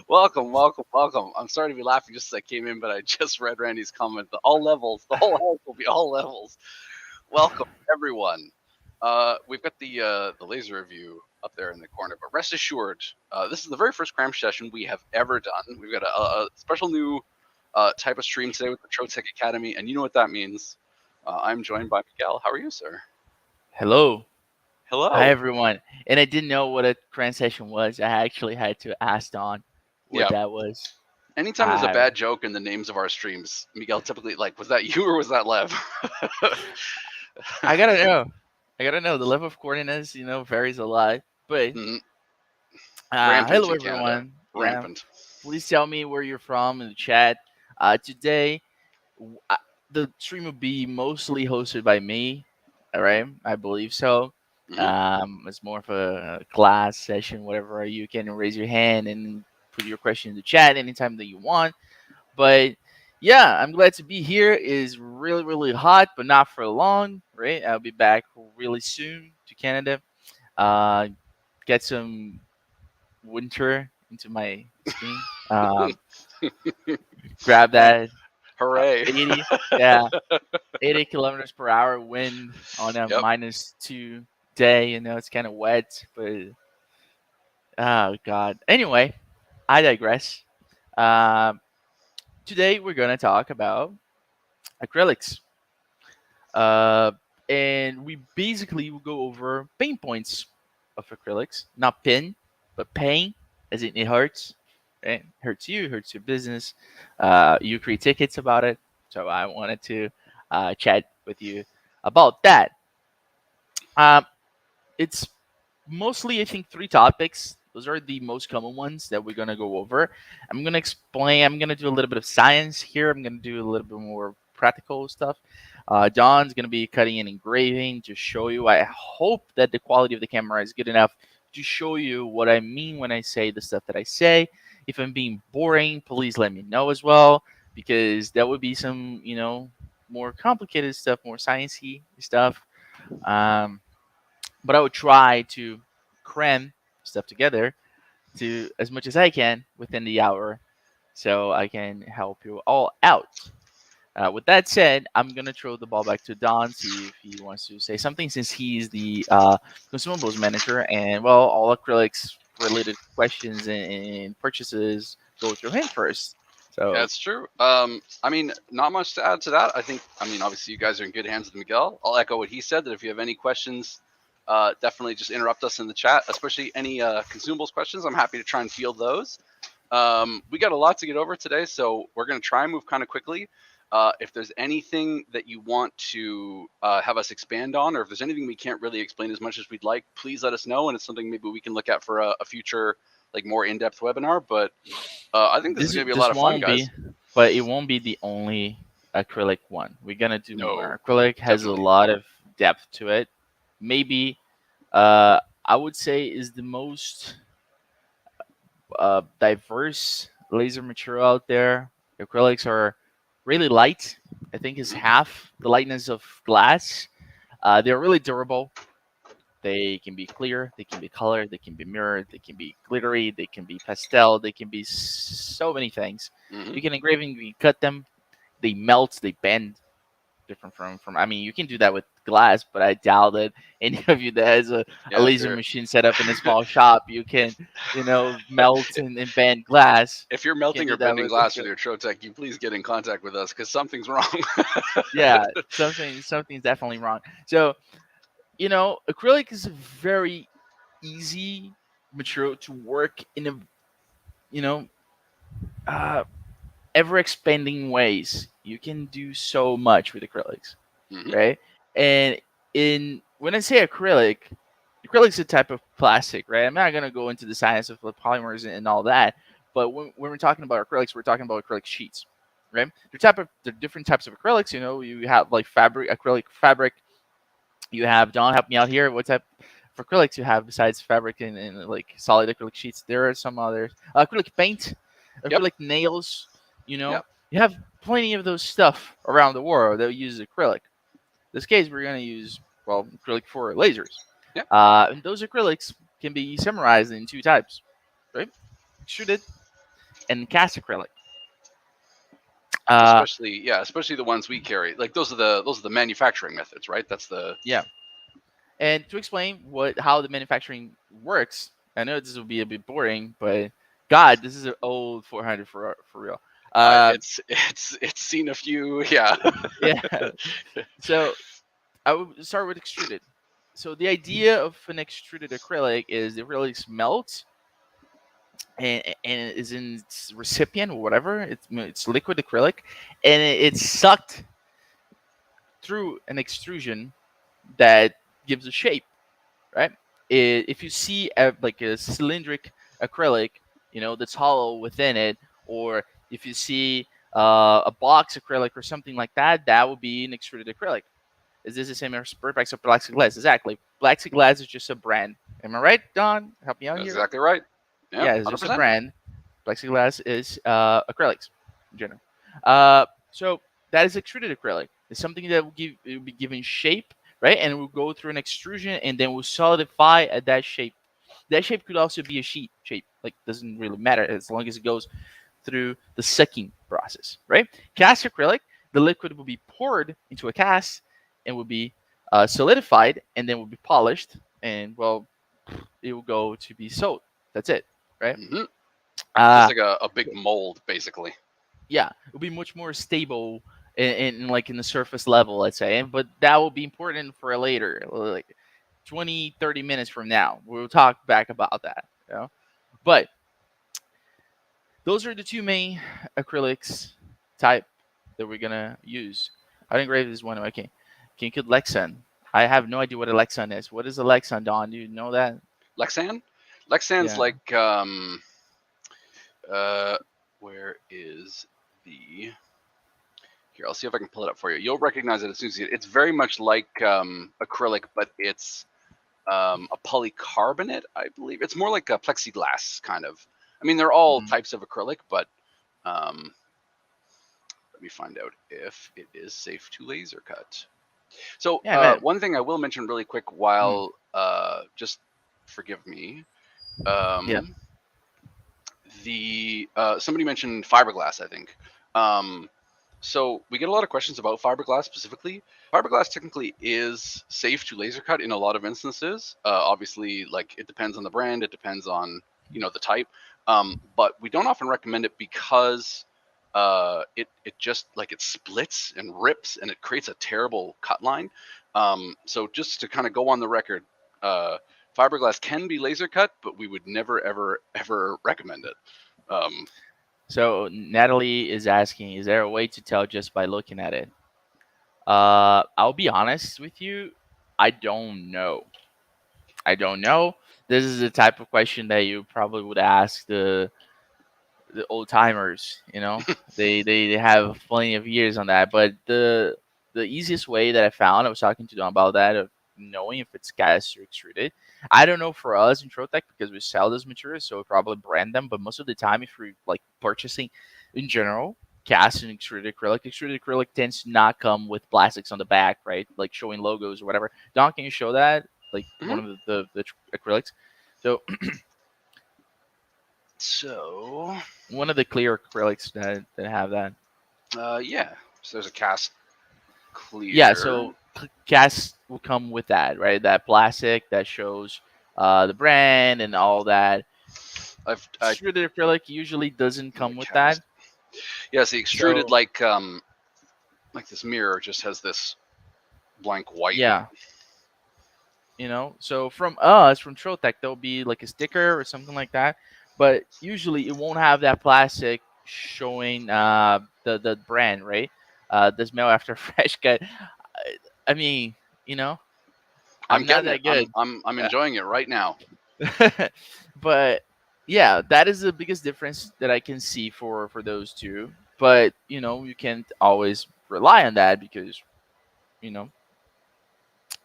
Welcome, welcome, welcome. I'm sorry to be laughing just as I came in, but I just read Randy's comment. All levels, the whole house will be all levels. Welcome, everyone. We've got the laser review up there in the corner, but rest assured, this is the very first Cram Session we have ever done. We've got a special new type of stream today with the Trotec Academy, and you know what that means. I'm joined by Miguel. How are you, sir? Hello. Hi, Hello. everyone. And I didn't know what a Cram Session was. I actually had to ask Don what Yeah. that was. Anytime there's a I bad joke in the names of our streams, Miguel typically was that you or was that Lev? I gotta know. I gotta know. The level of coordinates, varies a lot. But Mhm. Rampant hello, in Canada. everyone. Yeah. Rampant. Please tell me where you're from in the chat. Today, w- uh, the stream will be mostly hosted by me. All right. I believe so. Hmm. It's more of a class session, whatever. You can raise your hand and put your question in the chat anytime that you want. But yeah, I'm glad to be here. It's really, really hot, but not for long, right? I'll be back really soon to Canada. Uh, get some winter into my skin. Grab that Hooray. 80, yeah, 80 kilometers per hour wind on a Yep. -2 day. It's kind of wet, but oh god. Anyway, I digress. Um, Today we're gonna talk about acrylics. Uh, and we basically will go over pain points of acrylics, not pin, but pain, as in it hurts. Right? Hurts you, hurts your business. You create tickets about it, so I wanted to chat with you about that. Um, it's mostly, I think, three topics. Those are the most common ones that we're gonna go over. I'm gonna explain. I'm gonna do a little bit of science here. I'm gonna do a little bit more practical stuff. John's gonna be cutting and engraving to show you. I hope that the quality of the camera is good enough to show you what I mean when I say the stuff that I say. If I'm being boring, please let me know as well, because that would be some, more complicated stuff, more sciencey stuff. Um, but I would try to cram stuff together to as much as I can within the hour, so I can help you all out. With that said, I'm gonna throw the ball back to Don, see if he wants to say something, since he's the consumables manager, and well, all acrylics related questions and purchases go through him first. Yeah, So it's true. I mean, not much to add to that. I mean, obviously, you guys are in good hands with Miguel. I'll echo what he said that if you have any questions, definitely just interrupt us in the chat, especially any consumables questions. I'm happy to try and field those. We got a lot to get over today, so we're going to try and move kind of quickly. If there's anything that you want to have us expand on, or if there's anything we can't really explain as much as we'd like, please let us know, and it's something maybe we can look at for a future, like more in-depth webinar. But I think this is this going to be a lot this of fun, won't be, guys. but it won't be the only acrylic one. We're gonna do No, more. Acrylic has a definitely. lot of depth to it. Maybe I would say is the most diverse laser material out there. Acrylics are really light. I think it's Hmm. half the lightness of glass. They're really durable. They can be clear, they can be colored, they can be mirrored, they can be glittery, they can be pastel, they can be so many things. Hmm. You can engrave them, you can cut them, they melt, they bend. Different from. I mean, you can do that with glass, but I doubt that any of you that has a Yeah, laser machine set up in a small shop, you can, melt and bend glass. if you're You can melting do or that bending with glass with your Trotec, you please get in contact with us because something's wrong. yeah, something's definitely wrong. So, acrylic is a very easy material to work in a, you know, uh, ever expanding ways. You can do so much with acrylics, Hmm. right? And in when I say acrylic, acrylic's a type of plastic, right? I'm not gonna go into the science of the polymers and all that, but when we're talking about acrylics, we're talking about acrylic sheets, right? The different types of acrylics. You have like fabric, acrylic fabric. You have Don, help me out here. What type of acrylics you have besides fabric and like solid acrylic sheets? There are some others. Acrylic paint, Yep. acrylic nails. You know, Yep. you have plenty of those stuff around the world that use acrylic. In this case, we're going to use, well, acrylic for lasers. Yep. And those acrylics can be summarized in two types, right? extruded and cast acrylic. Uh, Especially the ones we carry. Like those are the manufacturing methods, right? That's the yeah. And to explain how the manufacturing works, I know this will be a bit boring, but God, this is an old 400 for real. it's seen a few, yeah. Yeah. So I would start with extruded. So the idea of an extruded acrylic is the acrylic melts and it is in its recipient or whatever. It's liquid acrylic, and it's sucked through an extrusion that gives a shape, right? If you see like a cylindric acrylic, that's hollow within it, or if you see a box acrylic or something like that, that would be an extruded acrylic. Is this the same as Perpex or Plexiglass? Exactly. Plexiglass is just a brand. Am I right, Don? Help me out That's here. exactly right. Yeah, Yeah, it's just a 100%. brand. Plexiglass is acrylics in general. So that is extruded acrylic. It's something that will be given shape, right? And it will go through an extrusion, and then will solidify at that shape. That shape could also be a sheet shape. Like, doesn't really matter as long as it goes through the sucking process, right? Cast acrylic, the liquid will be poured into a cast and will be solidified, and then will be polished, and well, it will go to be sewed. That's it, right? Hmm. Just Uh, like a big mold, basically. yeah, it will be much more stable in like in the surface level, let's say. But that will be important for later, like 20, 30 minutes from now. We'll talk back about that. But those are the two main acrylics type that we're gonna use. Hot engraved is one of okay. Can you put Lexan? I have no idea what a Lexan is. What is a Lexan, Don? Do you know that? Lexan? Lexan's Yeah. like where is the here, I'll see if I can pull it up for you. You'll recognize it as soon as you see it. It's very much like acrylic, but it's a polycarbonate, I believe. It's more like a plexiglass kind of. I mean, they're all Mhm. types of acrylic, but let me find out if it is safe to laser cut. So Yeah, man. one thing I will mention really quick Mm. while just forgive me. Yeah. The somebody mentioned fiberglass, I think. So we get a lot of questions about fiberglass specifically. Fiberglass technically is safe to laser cut in a lot of instances. Obviously, like it depends on the brand, it depends on the type. But we don't often recommend it because it just like it splits and rips and it creates a terrible cut line. So just to kind of go on the record, fiberglass can be laser cut, but we would never ever recommend it. Um, So Natalie is asking, is there a way to tell just by looking at it? I'll be honest with you, I don't know. I don't know. This is the type of question that you probably would ask the old timers. They have plenty of years on that. But the easiest way that I found, I was talking to them about that of knowing if it's cast or extruded. I don't know for us in Trotec because we sell those materials, so we probably brand them. But most of the time, if you're like purchasing in general, cast and extruded acrylic tends to not come with plastics on the back, right? Like showing logos or whatever. Don, can you show that? Like mhm. one of the acrylics. So So one of the clear acrylics that have that. yeah, so there's a cast Yeah, clear. so cast will come with that, right? That plastic that shows the brand and all that. I Extruded acrylic usually doesn't the come with that. cast. Yes, the extruded So like this mirror just has this blank white. yeah, so from us, from Trotec, there'll be like a sticker or something like that, but usually it won't have that plastic showing the brand, right? The smell after fresh cut. I mean, you know, I'm I'm not getting it. that good. I'm enjoying it right now. But yeah, that is the biggest difference that I can see for those two. But you can't always rely on that because you know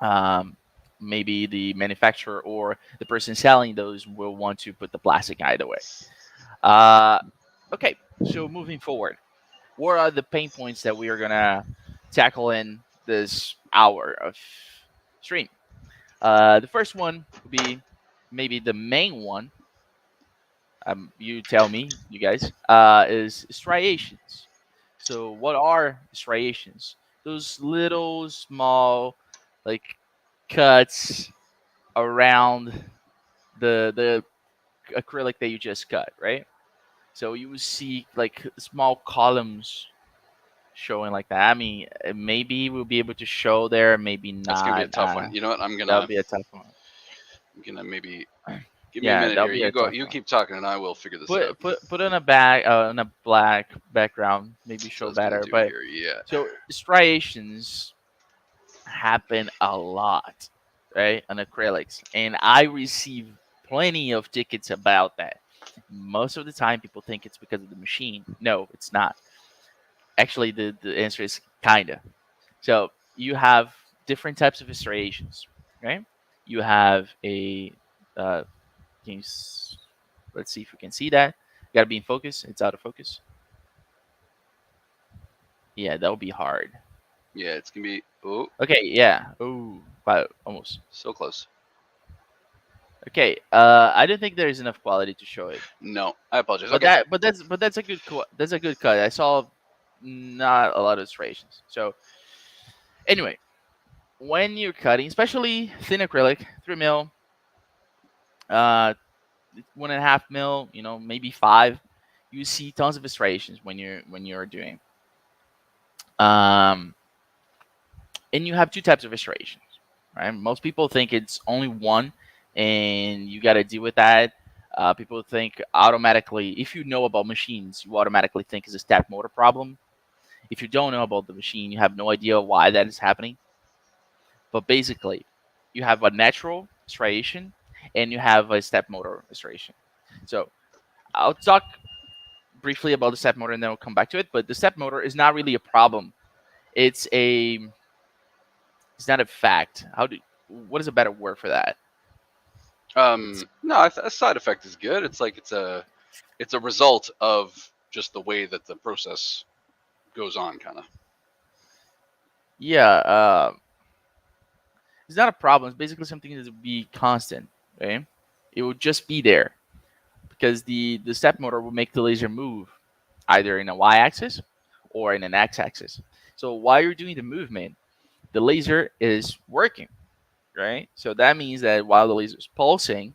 um, maybe the manufacturer or the person selling those will want to put the plastic either way. Uh, okay, so moving forward, what are the pain points that we are gonna tackle in this hour of stream? The first one would be maybe the main one you tell me, you guys, is striations. So what are striations? Those little small, like, cuts around the acrylic that you just cut, right? So you will see like small columns showing like that. I mean, maybe we'll be able to show there, maybe That's gonna be a not. tough one. You know what? That'll be a tough one. I'm gonna maybe give me a Yeah, minute that'll here. be a You go. tough You one. keep talking, and I will figure this out. Put on a back on a black background, maybe So I show was gonna better. do But here. Yeah. so striations happen a lot, right, on acrylics, and I receive plenty of tickets about that. Most of the time, people think it's because of the machine. No, it's not. Actually, the answer is kinda. So you have different types of striations, right? You have a can you let's see if we can see that. You gotta be in focus. It's out of focus. Yeah, that would be hard. Yeah, it's gonna be. Oh, Okay, yeah. Oh, but almost. so close. Okay, I don't think there is enough quality to show it. No, I apologize. But Okay. that's a good that's a good cut. I saw not a lot of striations. So anyway, when you're cutting, especially thin acrylic, 3 mil, uh, 1.5 mil, maybe 5, you see tons of striations when you're doing. Um, and you have two types of striations, right? Most people think it's only one, and you got to deal with that. People think automatically, if you know about machines, you automatically think it's a step motor problem. If you don't know about the machine, you have no idea why that is happening. But basically, you have a natural striation and you have a step motor striation. So I'll talk briefly about the step motor and then we'll come back to it. But the step motor is not really a problem. It's a it's not a fact. What is a better word for that? No, a side effect is good. It's like it's a result of just the way that the process goes on, kind of. Yeah, it's not a problem. It's basically something that will be constant, right? It will just be there because the step motor will make the laser move either in a y-axis or in an x-axis. So while you're doing the movement, the laser is working, right? So that means that while the laser is pulsing,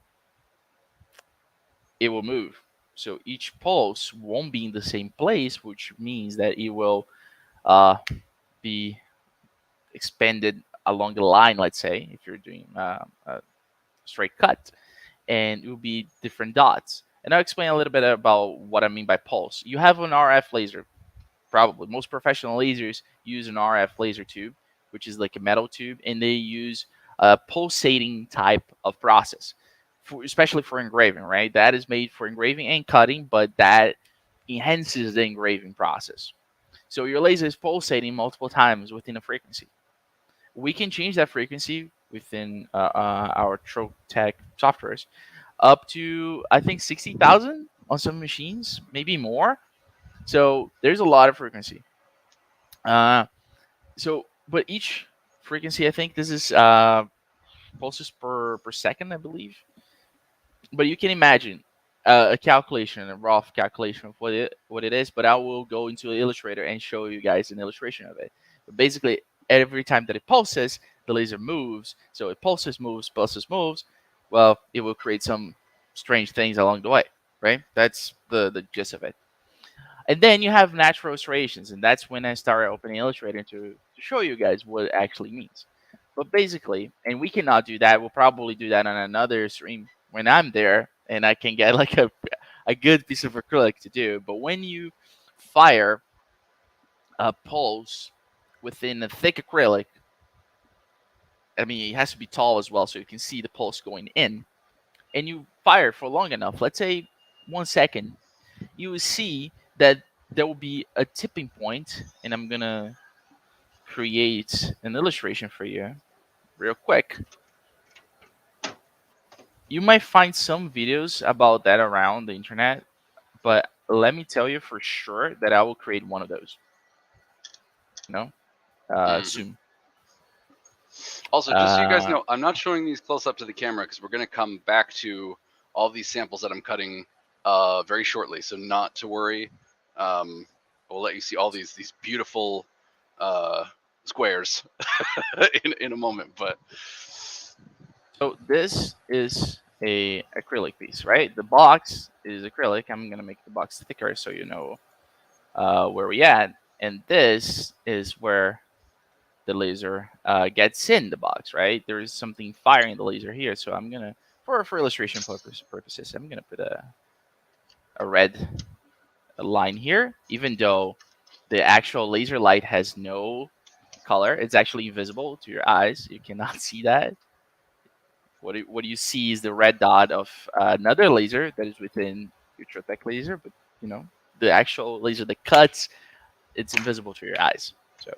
it will move. So each pulse won't be in the same place, which means that it will uh, be expanded along the line. Let's say if you're doing a straight cut, and it will be different dots. And I'll explain a little bit about what I mean by pulse. You have an RF laser, probably most professional lasers use an RF laser tube, which is like a metal tube, and they use a pulsating type of process, especially for engraving. Right, that is made for engraving and cutting, but that enhances the engraving process. So your laser is pulsating multiple times within a frequency. We can change that frequency within our Trotec softwares up to I think 60,000 on some machines, maybe more. So there's a lot of frequency. Uh, but each frequency, I think this is pulses per second, I believe. But you can imagine a calculation, a rough calculation of what it is. But I will go into Illustrator and show you guys an illustration of it. But basically, every time that it pulses, the laser moves. So it pulses, moves. Well, it will create some strange things along the way, right? That's the gist of it. And then you have natural striations, and that's when I started opening Illustrator to show you guys what it actually means. But basically, and we cannot do that. We'll probably do that on another stream when I'm there, and I can get like a good piece of acrylic to do. But when you fire a pulse within a thick acrylic, I mean, it has to be tall as well, so you can see the pulse going in, and you fire for long enough, let's say 1 second, you will see that there will be a tipping point, and I'm gonna create an illustration for you real quick. You might find some videos about that around the internet, but let me tell you for sure that I will create one of those. You know, Hmm. soon. Also, just so you guys Uh, know, I'm not showing these close up to the camera because we're going to come back to all these samples that I'm cutting very shortly, so not to worry. We'll let you see all these beautiful squares in a moment. But So this is a acrylic piece, right? The box is acrylic. I'm gonna make the box thicker so you know where we at. And this is where the laser gets in the box, right? There is something firing the laser here, so I'm gonna, for illustration purposes, I'm gonna put a red line here, even though the actual laser light has no color. It's actually invisible to your eyes. You cannot see that. What you see is the red dot of another laser that is within your Trotec laser, but you know the actual laser that cuts, it's invisible to your eyes. So,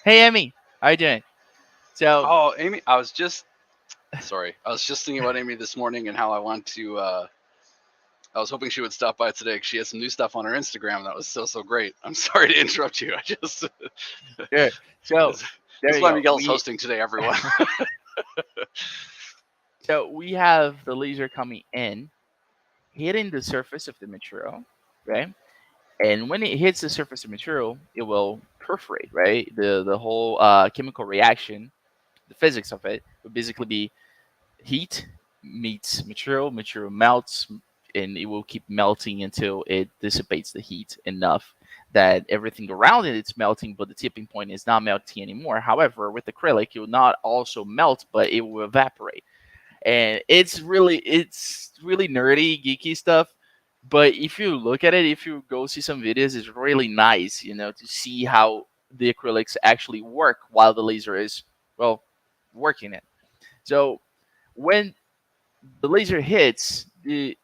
hey, Emmy, how you doing? So, oh, Amy, I was just thinking about Amy this morning and how I want to. I was hoping she would stop by today because she has some new stuff on her Instagram that was so great. I'm sorry to interrupt you. I just yeah. So this there is you why go. Miguel's hosting today, everyone. So we have the laser coming in, hitting the surface of the material, right? And when it hits the surface of material, it will perforate, right? The whole chemical reaction, the physics of it, would basically be heat meets material, material melts, and it will keep melting until it dissipates the heat enough that everything around it is melting, but the tipping point is not melting anymore. However, with acrylic, it will not also melt, but it will evaporate. And it's really nerdy, geeky stuff. But if you look at it, if you go see some videos, it's really nice, to see how the acrylics actually work while the laser is, well, working it. So when the laser hits, the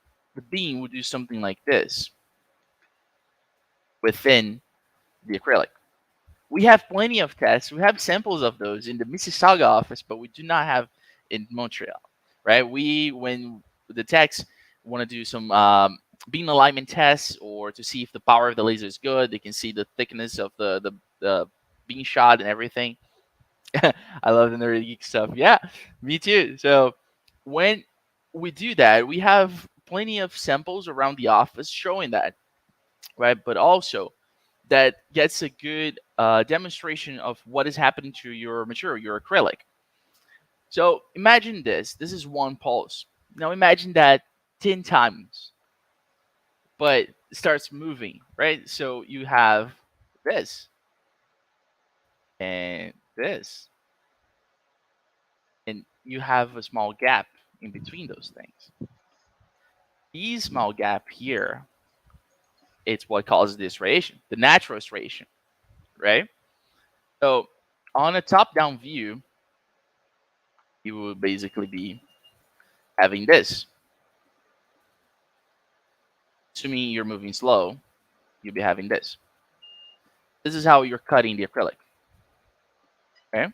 beam would do something like this within the acrylic. We have plenty of tests. We have samples of those in the Mississauga office, but we do not have in Montreal, right? When the techs want to do some beam alignment tests or to see if the power of the laser is good, they can see the thickness of the beam shot and everything. I love the nerdy geek stuff. Yeah, me too. So when we do that, we have plenty of samples around the office showing that, right? But also that gets a good demonstration of what is happening to your material, your acrylic. So imagine this. This is one pulse. Now imagine that 10 times, but it starts moving, right? So you have this and this, and you have a small gap in between those things. These small gap here, it's what causes the striation, the natural striation, right? So on a top-down view, you will basically be having this. Assuming you're moving slow, you'll be having this. This is how you're cutting the acrylic. Okay?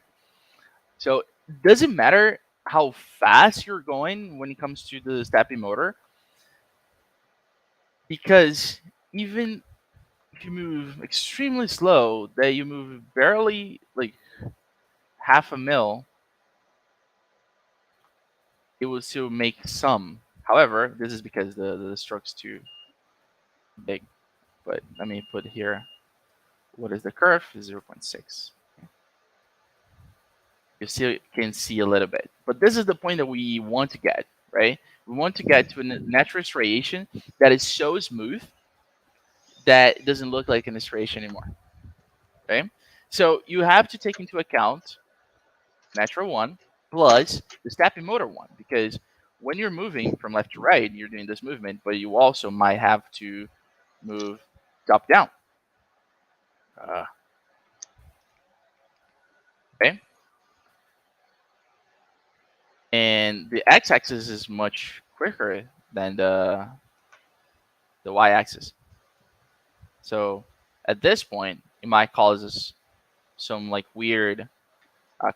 So it doesn't matter how fast you're going when it comes to the stepping motor, because even if you move extremely slow, that you move barely like half a mil, it will still make some. However, this is because the stroke's too big. But let me put here, what is the curve? 0.6. You still can see a little bit. But this is the point that we want to get, right? We want to get to a natural striation that is so smooth that it doesn't look like an striation anymore. Okay? So you have to take into account natural one plus the stepping motor one, because when you're moving from left to right, you're doing this movement, but you also might have to move top down. Okay? And the x-axis is much quicker than the y-axis. So at this point, it might cause us some like weird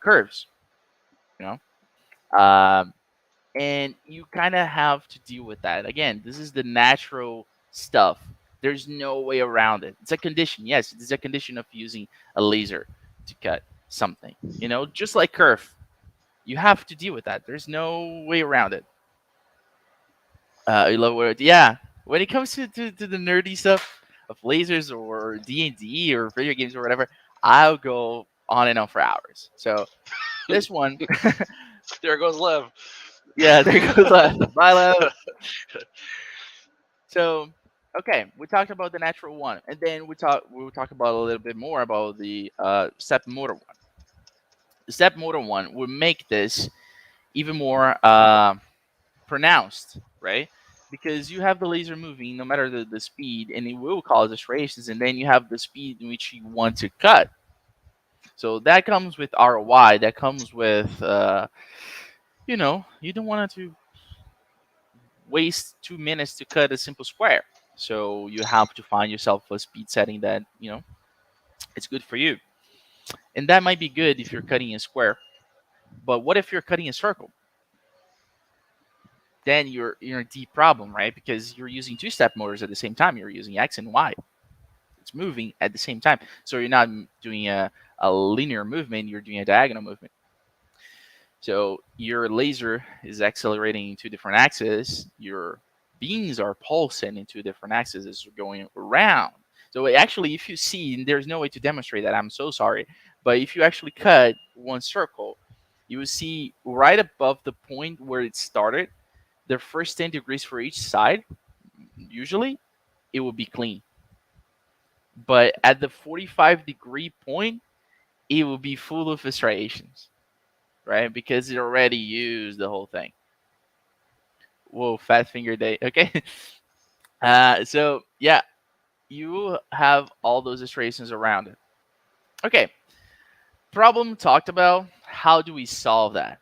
curves, you know. And you kind of have to deal with that. Again, this is the natural stuff. There's no way around it. It's a condition. Yes, it's a condition of using a laser to cut something. Just like curve, you have to deal with that. There's no way around it. You love words. Yeah. When it comes to the nerdy stuff of lasers or D&D or video games or whatever, I'll go on and on for hours. So this one, There goes Lev. yeah, there goes Lev. Bye, Lev. So, okay, we talked about the natural one, and then we'll talk about a little bit more about the step motor one. The step motor one will make this even more pronounced, right? Because you have the laser moving no matter the speed, and it will cause striations, and then you have the speed in which you want to cut. So that comes with ROI. That comes with, you don't want to waste 2 minutes to cut a simple square. So you have to find yourself a speed setting that it's good for you, and that might be good if you're cutting a square. But what if you're cutting a circle? Then you're in a deep problem, right? Because you're using two-step motors at the same time. You're using X and Y. It's moving at the same time. So you're not doing a linear movement, you're doing a diagonal movement. So your laser is accelerating in two different axes. Your beams are pulsing in two different axes as you're going around. So actually, if you see, and there's no way to demonstrate that, I'm so sorry. But if you actually cut one circle, you will see right above the point where it started, the first 10 degrees for each side, usually, it will be clean. But at the 45-degree point, it will be full of striations, right? Because it already used the whole thing. Whoa, fat finger day. Okay. So yeah, you have all those striations around it. Okay. Problem talked about. How do we solve that?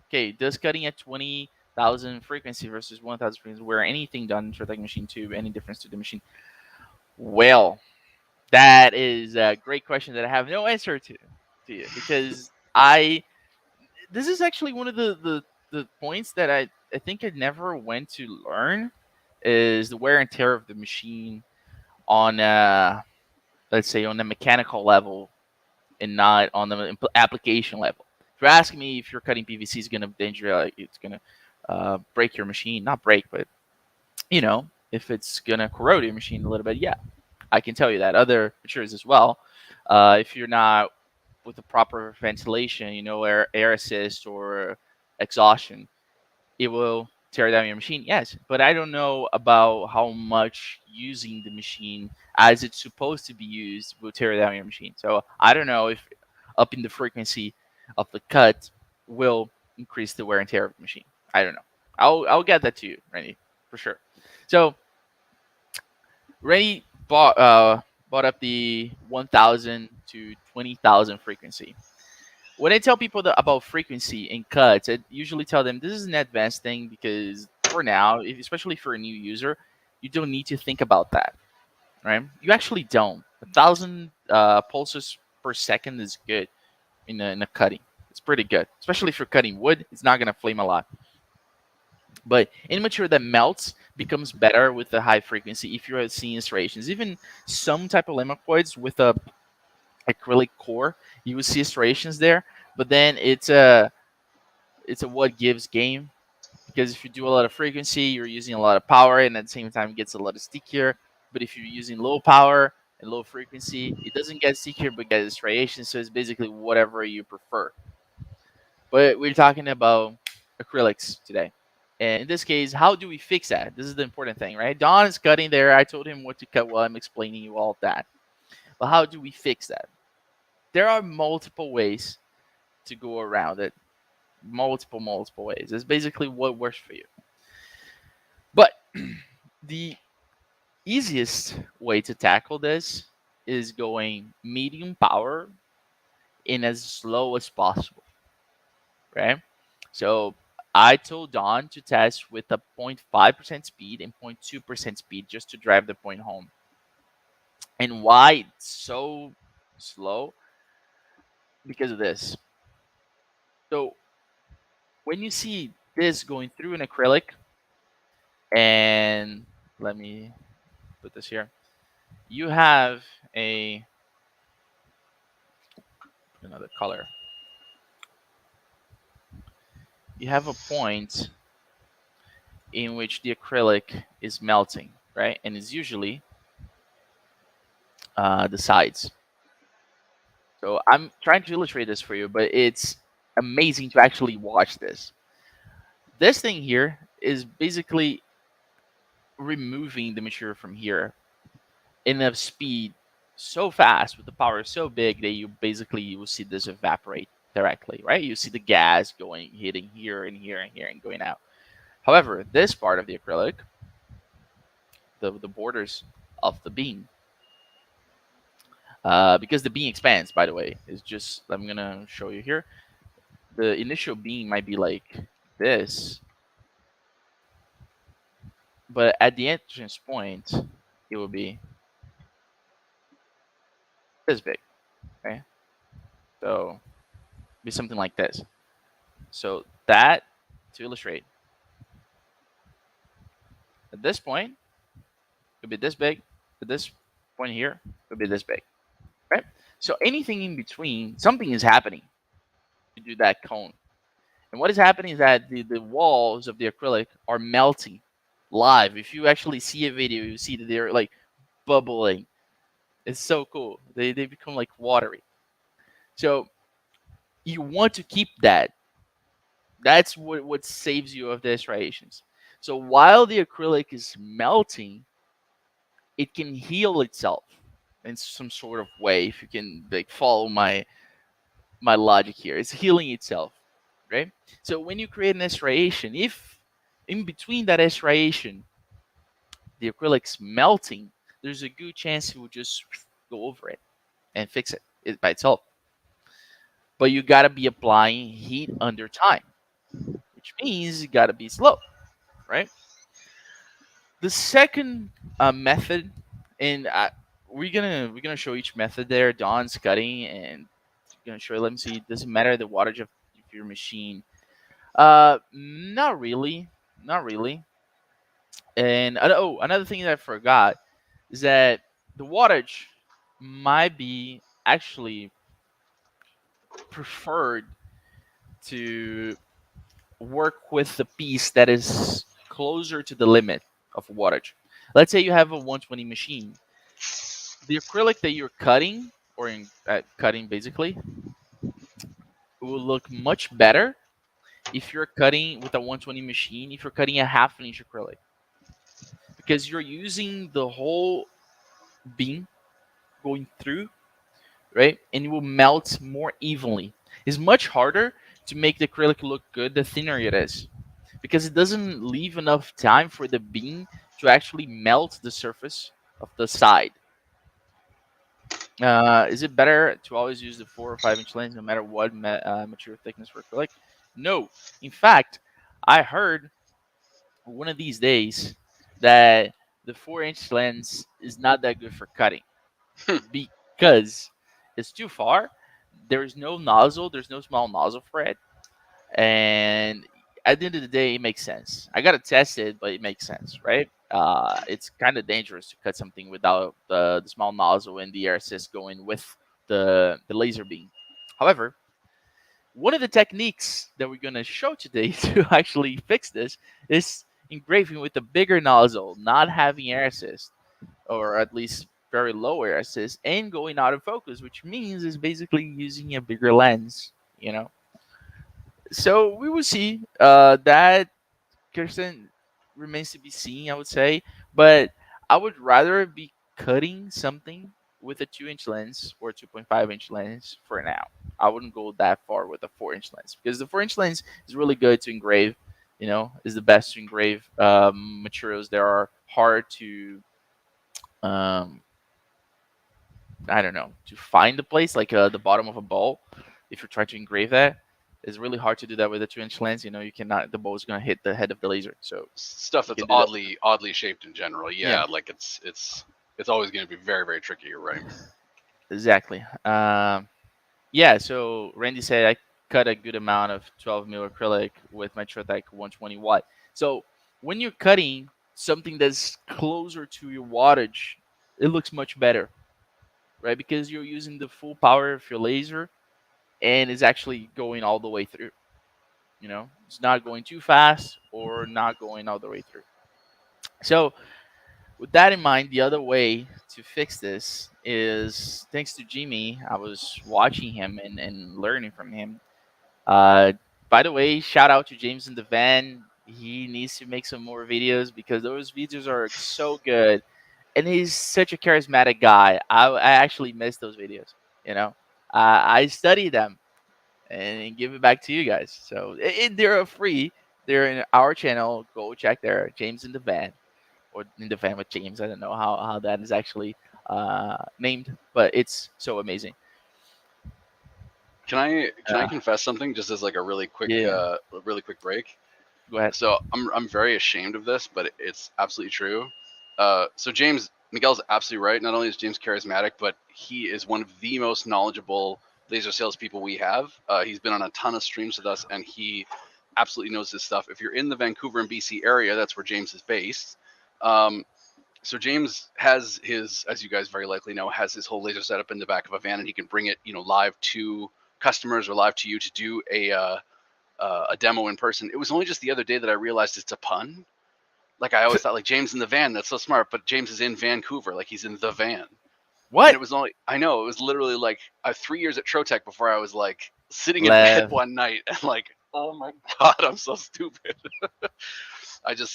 Okay, does cutting at 20,000 frequency versus 1,000 frequency where anything done in Trotec machine 2 any difference to the machine? Well, that is a great question that I have no answer to you, because this is actually one of the points that I think I never went to learn, is the wear and tear of the machine on let's say on the mechanical level and not on the application level. If you're asking me if you're cutting PVC is going to danger, it's going to break your machine, not break, but if it's going to corrode your machine a little bit, yeah, I can tell you that. Other materials as well. If you're not with the proper ventilation, air assist or exhaustion, it will tear down your machine. Yes, but I don't know about how much using the machine as it's supposed to be used will tear down your machine. So I don't know if upping the frequency of the cut will increase the wear and tear of the machine. I don't know. I'll get that to you, Randy, for sure. So Randy bought up the 1,000 to 20,000 frequency. When I tell people about frequency and cuts, I usually tell them this is an advanced thing, because for now, especially for a new user, you don't need to think about that, right? You actually don't. 1,000 pulses per second is good in a cutting. It's pretty good, especially if you're cutting wood. It's not gonna flame a lot. But any material that melts becomes better with the high frequency if you're seeing striations. Even some type of lamicoids with a acrylic core, you will see striations there. But then it's a what gives game, because if you do a lot of frequency, you're using a lot of power, and at the same time it gets a lot of stickier. But if you're using low power and low frequency, it doesn't get stickier but gets striations. So it's basically whatever you prefer. But we're talking about acrylics today. And in this case, how do we fix that? This is the important thing, right? Don is cutting there. I told him what to cut while I'm explaining you all of that. But how do we fix that? There are multiple ways to go around it. Multiple ways. It's basically what works for you. But the easiest way to tackle this is going medium power in as slow as possible, right? So I told Don to test with a 0.5% speed and 0.2% speed just to drive the point home. And why it's so slow? Because of this. So when you see this going through an acrylic, and let me put this here, you have another color. You have a point in which the acrylic is melting, right? And it's usually the sides. So I'm trying to illustrate this for you, but it's amazing to actually watch this. This thing here is basically removing the material from here in a speed so fast with the power so big that you will see this evaporate directly, right? You see the gas going, hitting here and here and here and going out. However, this part of the acrylic, the borders of the beam, because the beam expands, by the way, is just, I'm going to show you here. The initial beam might be like this, but at the entrance point, it will be this big, right? So be something like this. So that, to illustrate, at this point, it would be this big. At this point here, it would be this big, right? So anything in between, something is happening to do that cone. And what is happening is that the walls of the acrylic are melting live. If you actually see a video, you see that they're like bubbling. It's so cool. They become like watery. So you want to keep that. That's what saves you of the striations. So while the acrylic is melting, it can heal itself in some sort of way. If you can like follow my logic here, it's healing itself, right? So when you create an striation, if in between that striation the acrylic's melting, there's a good chance it will just go over it and fix it by itself. But you gotta be applying heat under time, which means you gotta be slow, right? The second method, and we're gonna show each method there. Don's cutting, and gonna show. Let me see. Does it matter the wattage of your machine? Not really, not really. And oh, another thing that I forgot is that the wattage might be actually preferred to work with the piece that is closer to the limit of wattage. Let's say you have a 120 machine. The acrylic that you're cutting, or cutting basically, will look much better if you're cutting with a 120 machine, if you're cutting a half an inch acrylic, because you're using the whole beam going through, right? And it will melt more evenly. It's much harder to make the acrylic look good the thinner it is, because it doesn't leave enough time for the beam to actually melt the surface of the side. Is it better to always use the 4 or 5 inch lens no matter what material thickness for acrylic? No. In fact, I heard one of these days that the 4-inch lens is not that good for cutting because it's too far. There's no nozzle. There's no small nozzle for it, and at the end of the day, it makes sense. I gotta test it, but it makes sense, right? It's kind of dangerous to cut something without the small nozzle and the air assist going with the laser beam. However, one of the techniques that we're gonna show today to actually fix this is engraving with a bigger nozzle, not having air assist, or at least very low air assist, and going out of focus, which means it's basically using a bigger lens, you know. So we will see. That Kirsten remains to be seen, I would say. But I would rather be cutting something with a 2-inch lens or 2.5-inch lens for now. I wouldn't go that far with a 4-inch lens, because the 4-inch lens is really good to engrave. You know, is the best to engrave materials that are hard to, um, I don't know, to find the place, like the bottom of a bowl. If you're trying to engrave that, it's really hard to do that with a 2-inch lens. You know, you cannot. The bowl is gonna hit the head of the laser. So Stuff you that's can do that. oddly shaped in general. Yeah, Yeah, like it's always going to be very tricky. You're right. exactly. Yeah. So Randy said I cut a good amount of 12 mil acrylic with my Trotec 120 watt. So when you're cutting something that's closer to your wattage, it looks much better, right? Because you're using the full power of your laser, and it's actually going all the way through. It's not going too fast or not going all the way through. So with that in mind, the other way to fix this is thanks to Jimmy. I was watching him and learning from him. Uh, by the way, shout out to James in the van. He needs to make some more videos because those videos are so good, and he's such a charismatic guy. I actually miss those videos. You know, I study them and give it back to you guys. So they're free. They're in our channel. Go check there, James in the van, or in the van with James. I don't know how that is actually named, but it's so amazing. Can I confess something just as like a Yeah, really quick break? go ahead. So I'm very ashamed of this, but it's absolutely true. So James Miguel's absolutely right. Not only is James charismatic, but he is one of the most knowledgeable laser salespeople we have. He's been on a ton of streams with us, and he absolutely knows this stuff. If you're in the Vancouver and BC area, that's where James is based. So James has his, as you guys very likely know, has his whole laser setup in the back of a van, and he can bring it, live to customers or live to you to do a demo in person. It was only just the other day that I realized it's a pun. Like I always thought, like James in the van, that's so smart. But James is in Vancouver, like he's in the van. And What? it was only, I know, it was literally like 3 years at Trotec before I was like sitting in bed Lev. one night and like, oh my God, I'm so stupid.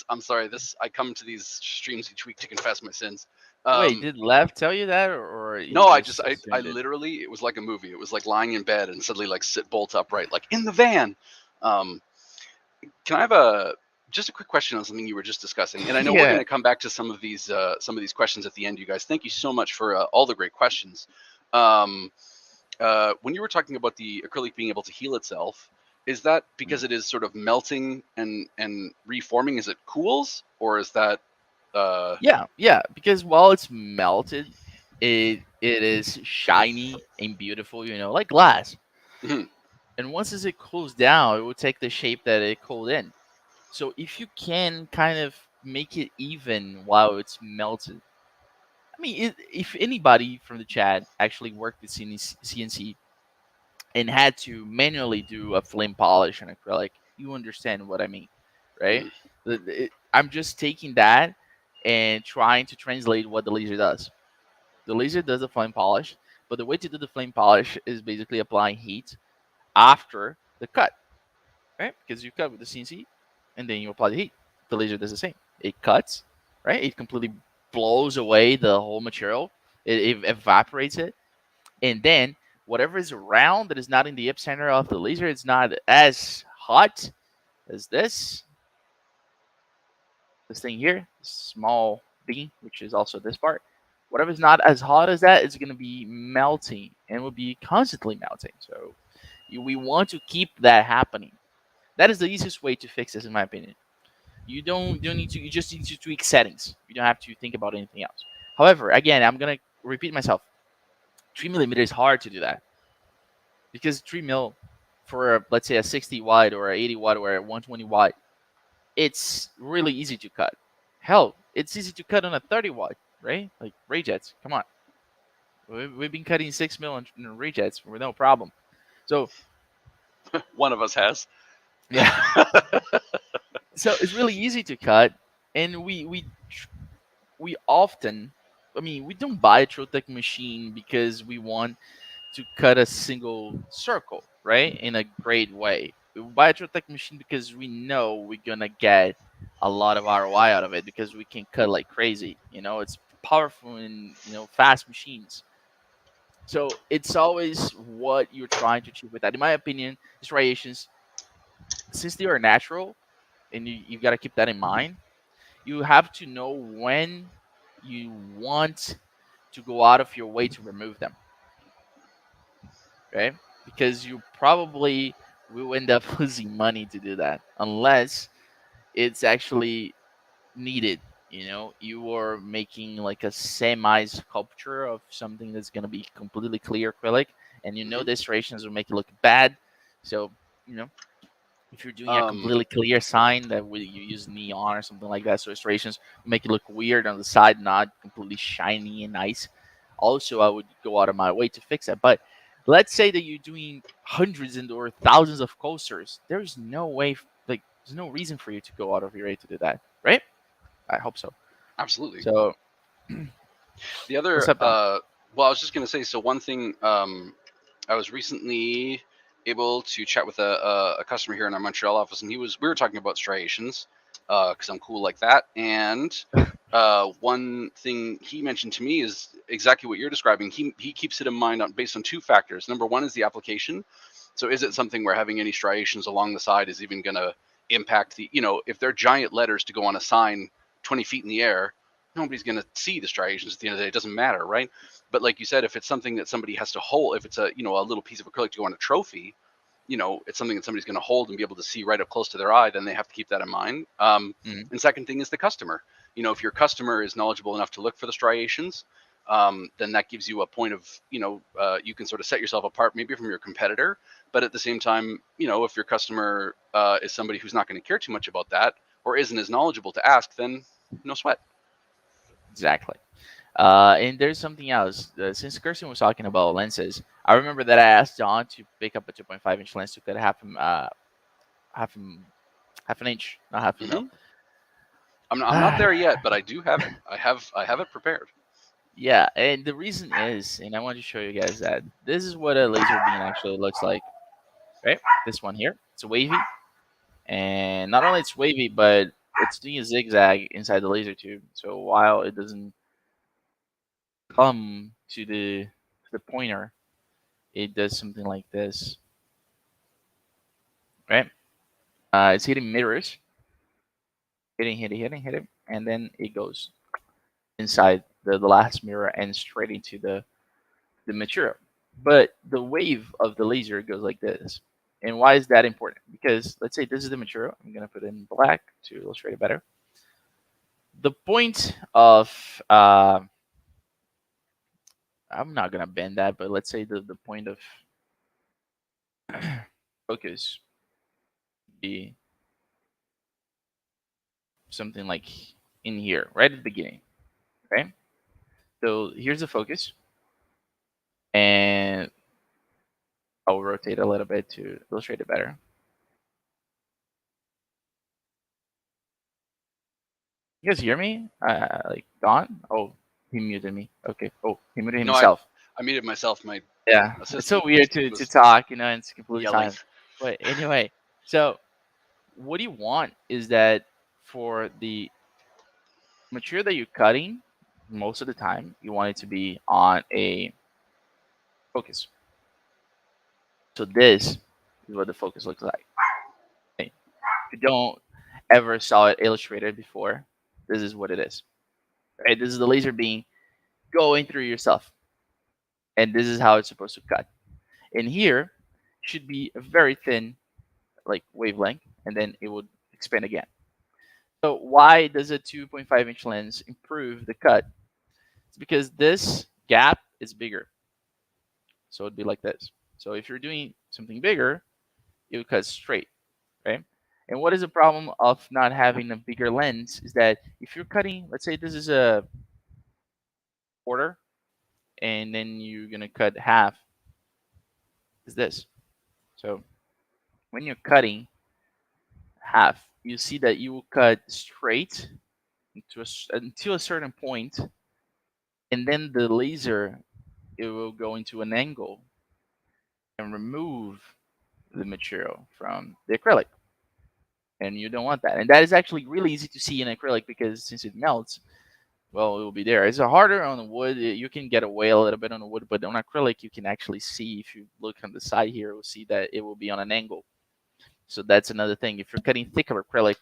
I'm sorry. I come to these streams each week to confess my sins. Wait, Um, did Lev tell you that, or no, he just I assumed it? literally, it was like a movie. It was like lying in bed and suddenly like sit bolt upright, like in the van. Um, can I have just a quick question on something you were just discussing? And I know we're going Yeah. to come back to some of these questions at the end. You guys, thank you so much for all the great questions. Um, when you were talking about the acrylic being able to heal itself, is that because it is sort of melting and reforming as it cools, or is that Yeah, because while it's melted, it is shiny and beautiful, like glass. mhm, And once as it cools down, it will take the shape that it cooled in. So if you can kind of make it even while it's melted, I mean, if anybody from the chat actually worked with CNC and had to manually do a flame polish on acrylic, you understand what I mean, right? mhm, I'm just taking that and trying to translate what the laser does. The laser does the flame polish, but the way to do the flame polish is basically applying heat after the cut, right? Because you cut with the CNC and then you apply the heat. The laser does the same. It cuts, right? It completely blows away the whole material. It evaporates it, and then whatever is around that is not in the epicenter of the laser, it's not as hot as this thing here, this small beam, which is also this part. Whatever is not as hot as that is going to be melting and will be constantly melting. So we want to keep that happening. That is the easiest way to fix this, in my opinion. You don't need to. You just need to tweak settings. You don't have to think about anything else. However, again, I'm gonna repeat myself. 3 millimeter is hard to do that because 3 mil for let's say a 60 wide or a 80 wide or a 120 wide, it's really easy to cut. Hell, it's easy to cut on a 30 wide, right? Like ray jets. Come on, we've been cutting 6 mil in ray jets with no problem. So one of us has. yeah, so it's really easy to cut, and we often, I mean, we don't buy a Trotec machine because we want to cut a single circle, right? In a great way. We buy a Trotec machine because we know we're gonna get a lot of ROI out of it because we can cut like crazy. It's powerful and fast machines. So it's always what you're trying to achieve with that. In my opinion, striations, since they are natural, and you've got to keep that in mind, you have to know when you want to go out of your way to remove them, right? Because you probably will end up losing money to do that unless it's actually needed. You are making like a semi sculpture of something that's going to be completely clear acrylic, and Mhm. the striations will make it look bad. So, you know, if you're doing a Um, completely clear sign that you use neon or something like that, so illustrations make it look weird on the side, not completely shiny and nice. Also, I would go out of my way to fix it. But let's say that you're doing hundreds and or thousands of coasters. There's no way, like, there's no reason for you to go out of your way to do that, right? I hope so. Absolutely. So, The other, what's up, Don? well, I was just gonna say. So one thing, I was recently able to chat with a customer here in our Montreal office, and we were talking about striations, because I'm cool like that. And one thing he mentioned to me is exactly what you're describing. He keeps it in mind based on two factors. Number one is the application. So is it something where having any striations along the side is even going to impact the, if they're giant letters to go on a sign 20 feet in the air, nobody's going to see the striations at the end of the day. It doesn't matter, right? But like you said, if it's something that somebody has to hold, if it's a little piece of acrylic to go on a trophy, it's something that somebody's going to hold and be able to see right up close to their eye, then they have to keep that in mind. Mhm. And second thing is the customer. If your customer is knowledgeable enough to look for the striations, then that gives you a point of, you can sort of set yourself apart maybe from your competitor. But at the same time, if your customer is somebody who's not going to care too much about that or isn't as knowledgeable to ask, then no sweat. Exactly. And there's something else. Since Kirsten was talking about lenses, I remember that I asked John to pick up a 2.5-inch lens to cut half an inch, not half a mil. Mm-hmm. I'm not there yet, but I do have it. I have it prepared. Yeah, and the reason is, and I want to show you guys that this is what a laser beam actually looks like. Right, this one here, it's wavy, and not only it's wavy, but it's doing a zigzag inside the laser tube. So while it doesn't come to the pointer, it does something like this, right? It's hitting mirrors, hitting, and then it goes inside the last mirror and straight into the material. But the wave of the laser goes like this. And why is that important? Because let's say this is the material. I'm going to put it in black to illustrate it better. The point of, I'm not going to bend that, but let's say the point of focus be something like in here, right at the beginning, right? So here's the focus. And I'll rotate a little bit to illustrate it better. You guys hear me? Like Don? Oh, he muted me. Okay. Oh, he muted No, himself. I muted myself. My Yeah, it's so assistant weird to was talk, and it's completely yelling. silent. But anyway, so what you want is that for the material that you're cutting, most of the time, you want it to be on a focus. So this is what the focus looks like. Okay. If you don't ever saw it illustrated before, this is what it is. Right? This is the laser beam going through your stuff. And this is how it's supposed to cut. And here should be a very thin like wavelength, and then it would expand again. So why does a 2.5-inch lens improve the cut? It's because this gap is bigger. So it'd be like this. So if you're doing something bigger, it would cut straight, right? And what is the problem of not having a bigger lens is that if you're cutting, let's say this is a quarter, and then you're gonna cut half, is this. So when you're cutting half, you see that you will cut straight until a certain point, and then the laser it will go into an angle and remove the material from the acrylic, and you don't want that. And that is actually really easy to see in acrylic because since it melts, well, it will be there. It's harder on the wood. You can get away a little bit on the wood, but on acrylic, you can actually see. If you look on the side here, you'll see that it will be on an angle. So that's another thing. If you're cutting thicker acrylic,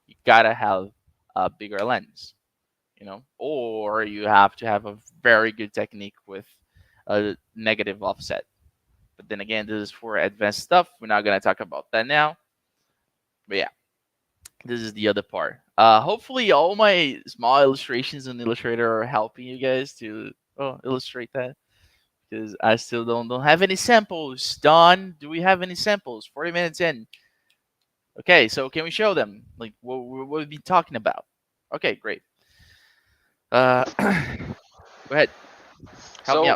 you gotta have a bigger lens, or you have to have a very good technique with a negative offset. But then again, this is for advanced stuff. We're not gonna talk about that now. But yeah, this is the other part. Hopefully, all my small illustrations in Illustrator are helping you guys to illustrate that because I still don't have any samples. Don, do we have any samples? 40 minutes in. Okay, so can we show them? Like, what we've been talking about? Okay, great. Go ahead. Help me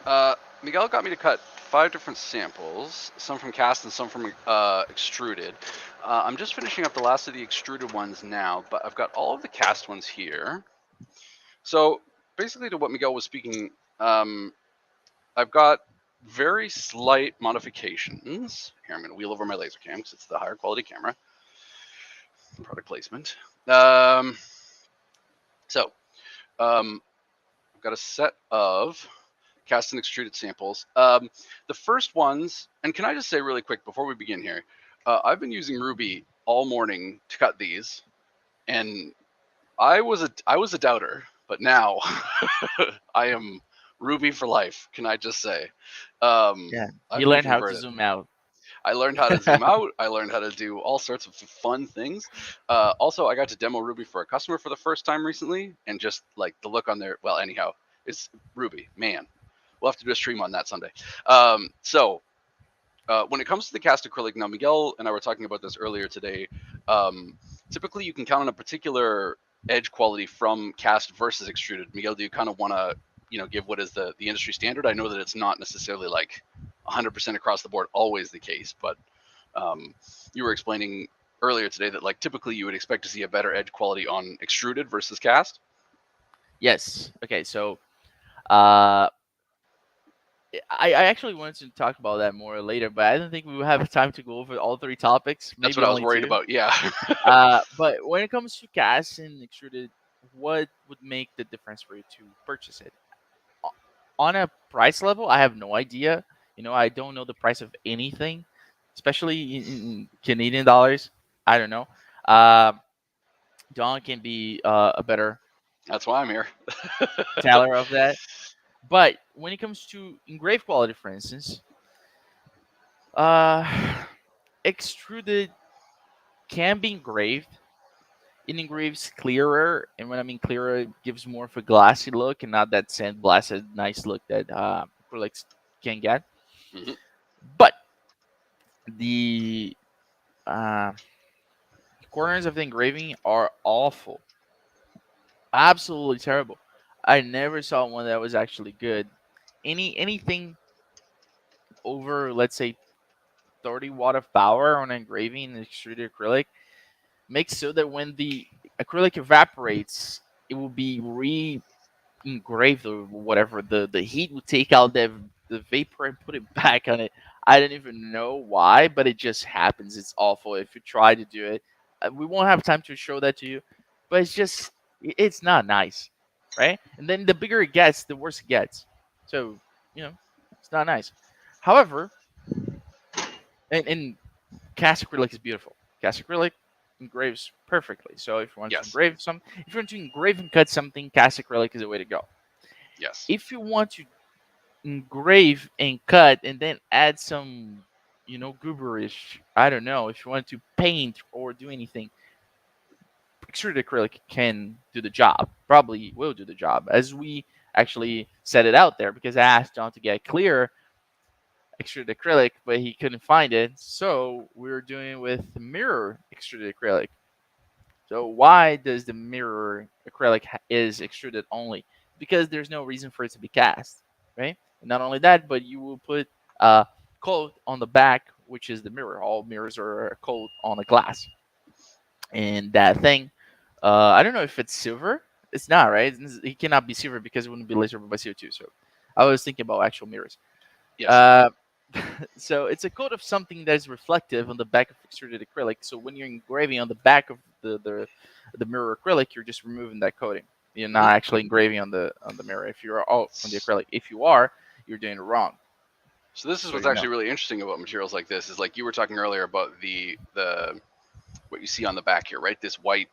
out. Miguel got me to cut 5 different samples, some from cast and some from extruded. I'm just finishing up the last of the extruded ones now, but I've got all of the cast ones here. So basically, to what Miguel was speaking, I've got very slight modifications. Here, I'm going to wheel over my laser cam because it's the higher quality camera. Product placement. So I've got a set of cast and extruded samples. The first ones, and can I just say really quick before we begin here, I've been using Ruby all morning to cut these, and I was a doubter, but now I am Ruby for life. Can I just say? Yeah, I've you been learned how to converted. zoom out. I learned how to zoom out. I learned how to do all sorts of fun things. Also, I got to demo Ruby for a customer for the first time recently, and just like the look on their, well, anyhow, it's Ruby, man. We'll have to do a stream on that someday. When it comes to the cast acrylic, now Miguel and I were talking about this earlier today. Typically, you can count on a particular edge quality from cast versus extruded. Miguel, do you kind of want to, give what is the industry standard? I know that it's not necessarily like 100% across the board always the case, but you were explaining earlier today that like typically you would expect to see a better edge quality on extruded versus cast. Yes. Okay. So, uh, I actually wanted to talk about that more later, but I don't think we will have time to go over all 3 topics. That's Maybe what I was only worried 2. about. Yeah. But when it comes to cast and extruded, what would make the difference for you to purchase it? On a price level, I have no idea. I don't know the price of anything, especially in Canadian dollars. I don't know. Don can be a better That's why I'm here. teller of that. But when it comes to engraved quality, for instance, extruded can be engraved. It engraves clearer, and when I mean clearer, it gives more of a glassy look and not that sandblasted nice look that acrylics can get. Mhm. But the corners of the engraving are awful, absolutely terrible. I never saw one that was actually good. Anything over, let's say, 30 watt of power on engraving in extruded acrylic makes so that when the acrylic evaporates, it will be engraved or whatever. The heat will take out the vapor and put it back on it. I don't even know why, but it just happens. It's awful if you try to do it. We won't have time to show that to you, but it's not nice, right? And then the bigger it gets, the worse it gets. So it's not nice. However, and cast acrylic is beautiful. Cast acrylic engraves perfectly. So if you want Yes. if you want to engrave and cut something, cast acrylic is the way to go. Yes. If you want to engrave and cut and then add some, gooberish, I don't know, if you want to paint or do anything, extruded acrylic can do the job. Probably will do the job, as we actually set it out there, because I asked John to get clear extruded acrylic, but he couldn't find it. So we were doing it with mirror extruded acrylic. So why does the mirror acrylic is extruded only? Because there's no reason for it to be cast, right? And not only that, but you will put a coat on the back, which is the mirror. All mirrors are a coat on a glass, and that thing, I don't know if it's silver. It's not, right? It cannot be silver because it wouldn't be lasered by CO2. So I was thinking about actual mirrors. Yes. So it's a coat of something that is reflective on the back of extruded acrylic. So when you're engraving on the back of the mirror acrylic, you're just removing that coating. You're not actually engraving on the mirror. If you're on the acrylic, if you are, you're doing it wrong. So this is what's actually really interesting about materials like this is like you were talking earlier about the what you see on the back here, right? This white,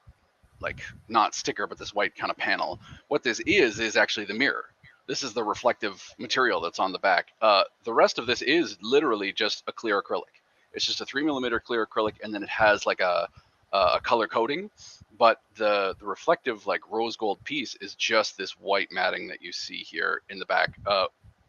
like not sticker, but this white kind of panel. What this is actually the mirror. This is the reflective material that's on the back. The rest of this is literally just a clear acrylic. It's just a 3mm clear acrylic, and then it has like a color coating. But the reflective like rose gold piece is just this white matting that you see here in the back.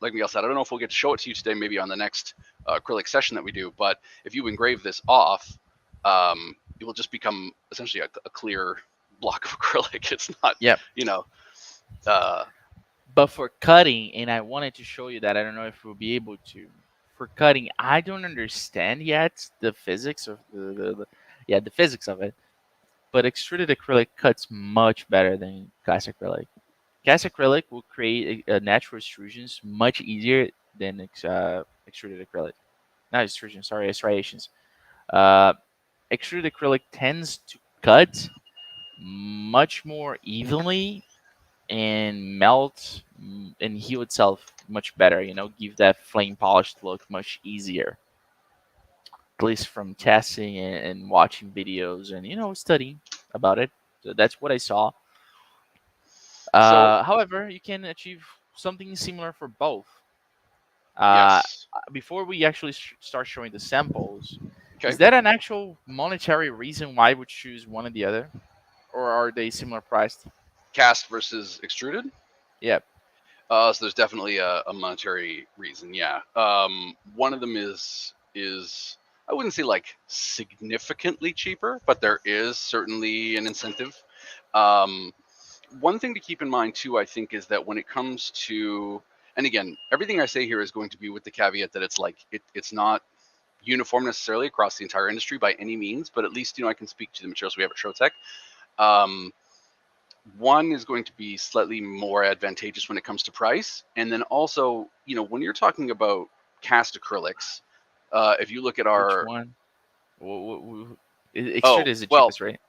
Like Miguel said, I don't know if we'll get to show it to you today, maybe on the next acrylic session that we do. But if you engrave this off, it will just become essentially a clear block of acrylic. It's not, Yep. Uh, But for cutting, and I wanted to show you that, I don't know if we'll be able to. For cutting, I don't understand yet the physics of the physics of it. But extruded acrylic cuts much better than cast acrylic. Cast acrylic will create natural extrusions much easier than extruded acrylic. Not extrusion, sorry, striations. Uh, Extruded acrylic tends to cut much more evenly and melt and heal itself much better. Give that flame polished look much easier. At least from testing and watching videos and studying about it. So that's what I saw. So However, you can achieve something similar for both. yes. Before we actually start showing the samples, Okay. is that an actual monetary reason why we choose one or the other, or are they similar priced? Cast versus extruded. Yeah. So there's definitely a monetary reason. Yeah. One of them is I wouldn't say like significantly cheaper, but there is certainly an incentive. Um, One thing to keep in mind too, I think, is that when it comes to, and again, everything I say here is going to be with the caveat that it's like it's not uniform necessarily across the entire industry by any means, but at least I can speak to the materials we have at Trotec. Um, One is going to be slightly more advantageous when it comes to price, and then also when you're talking about cast acrylics, if you look at Which our one? Extruded oh is the well cheapest, right?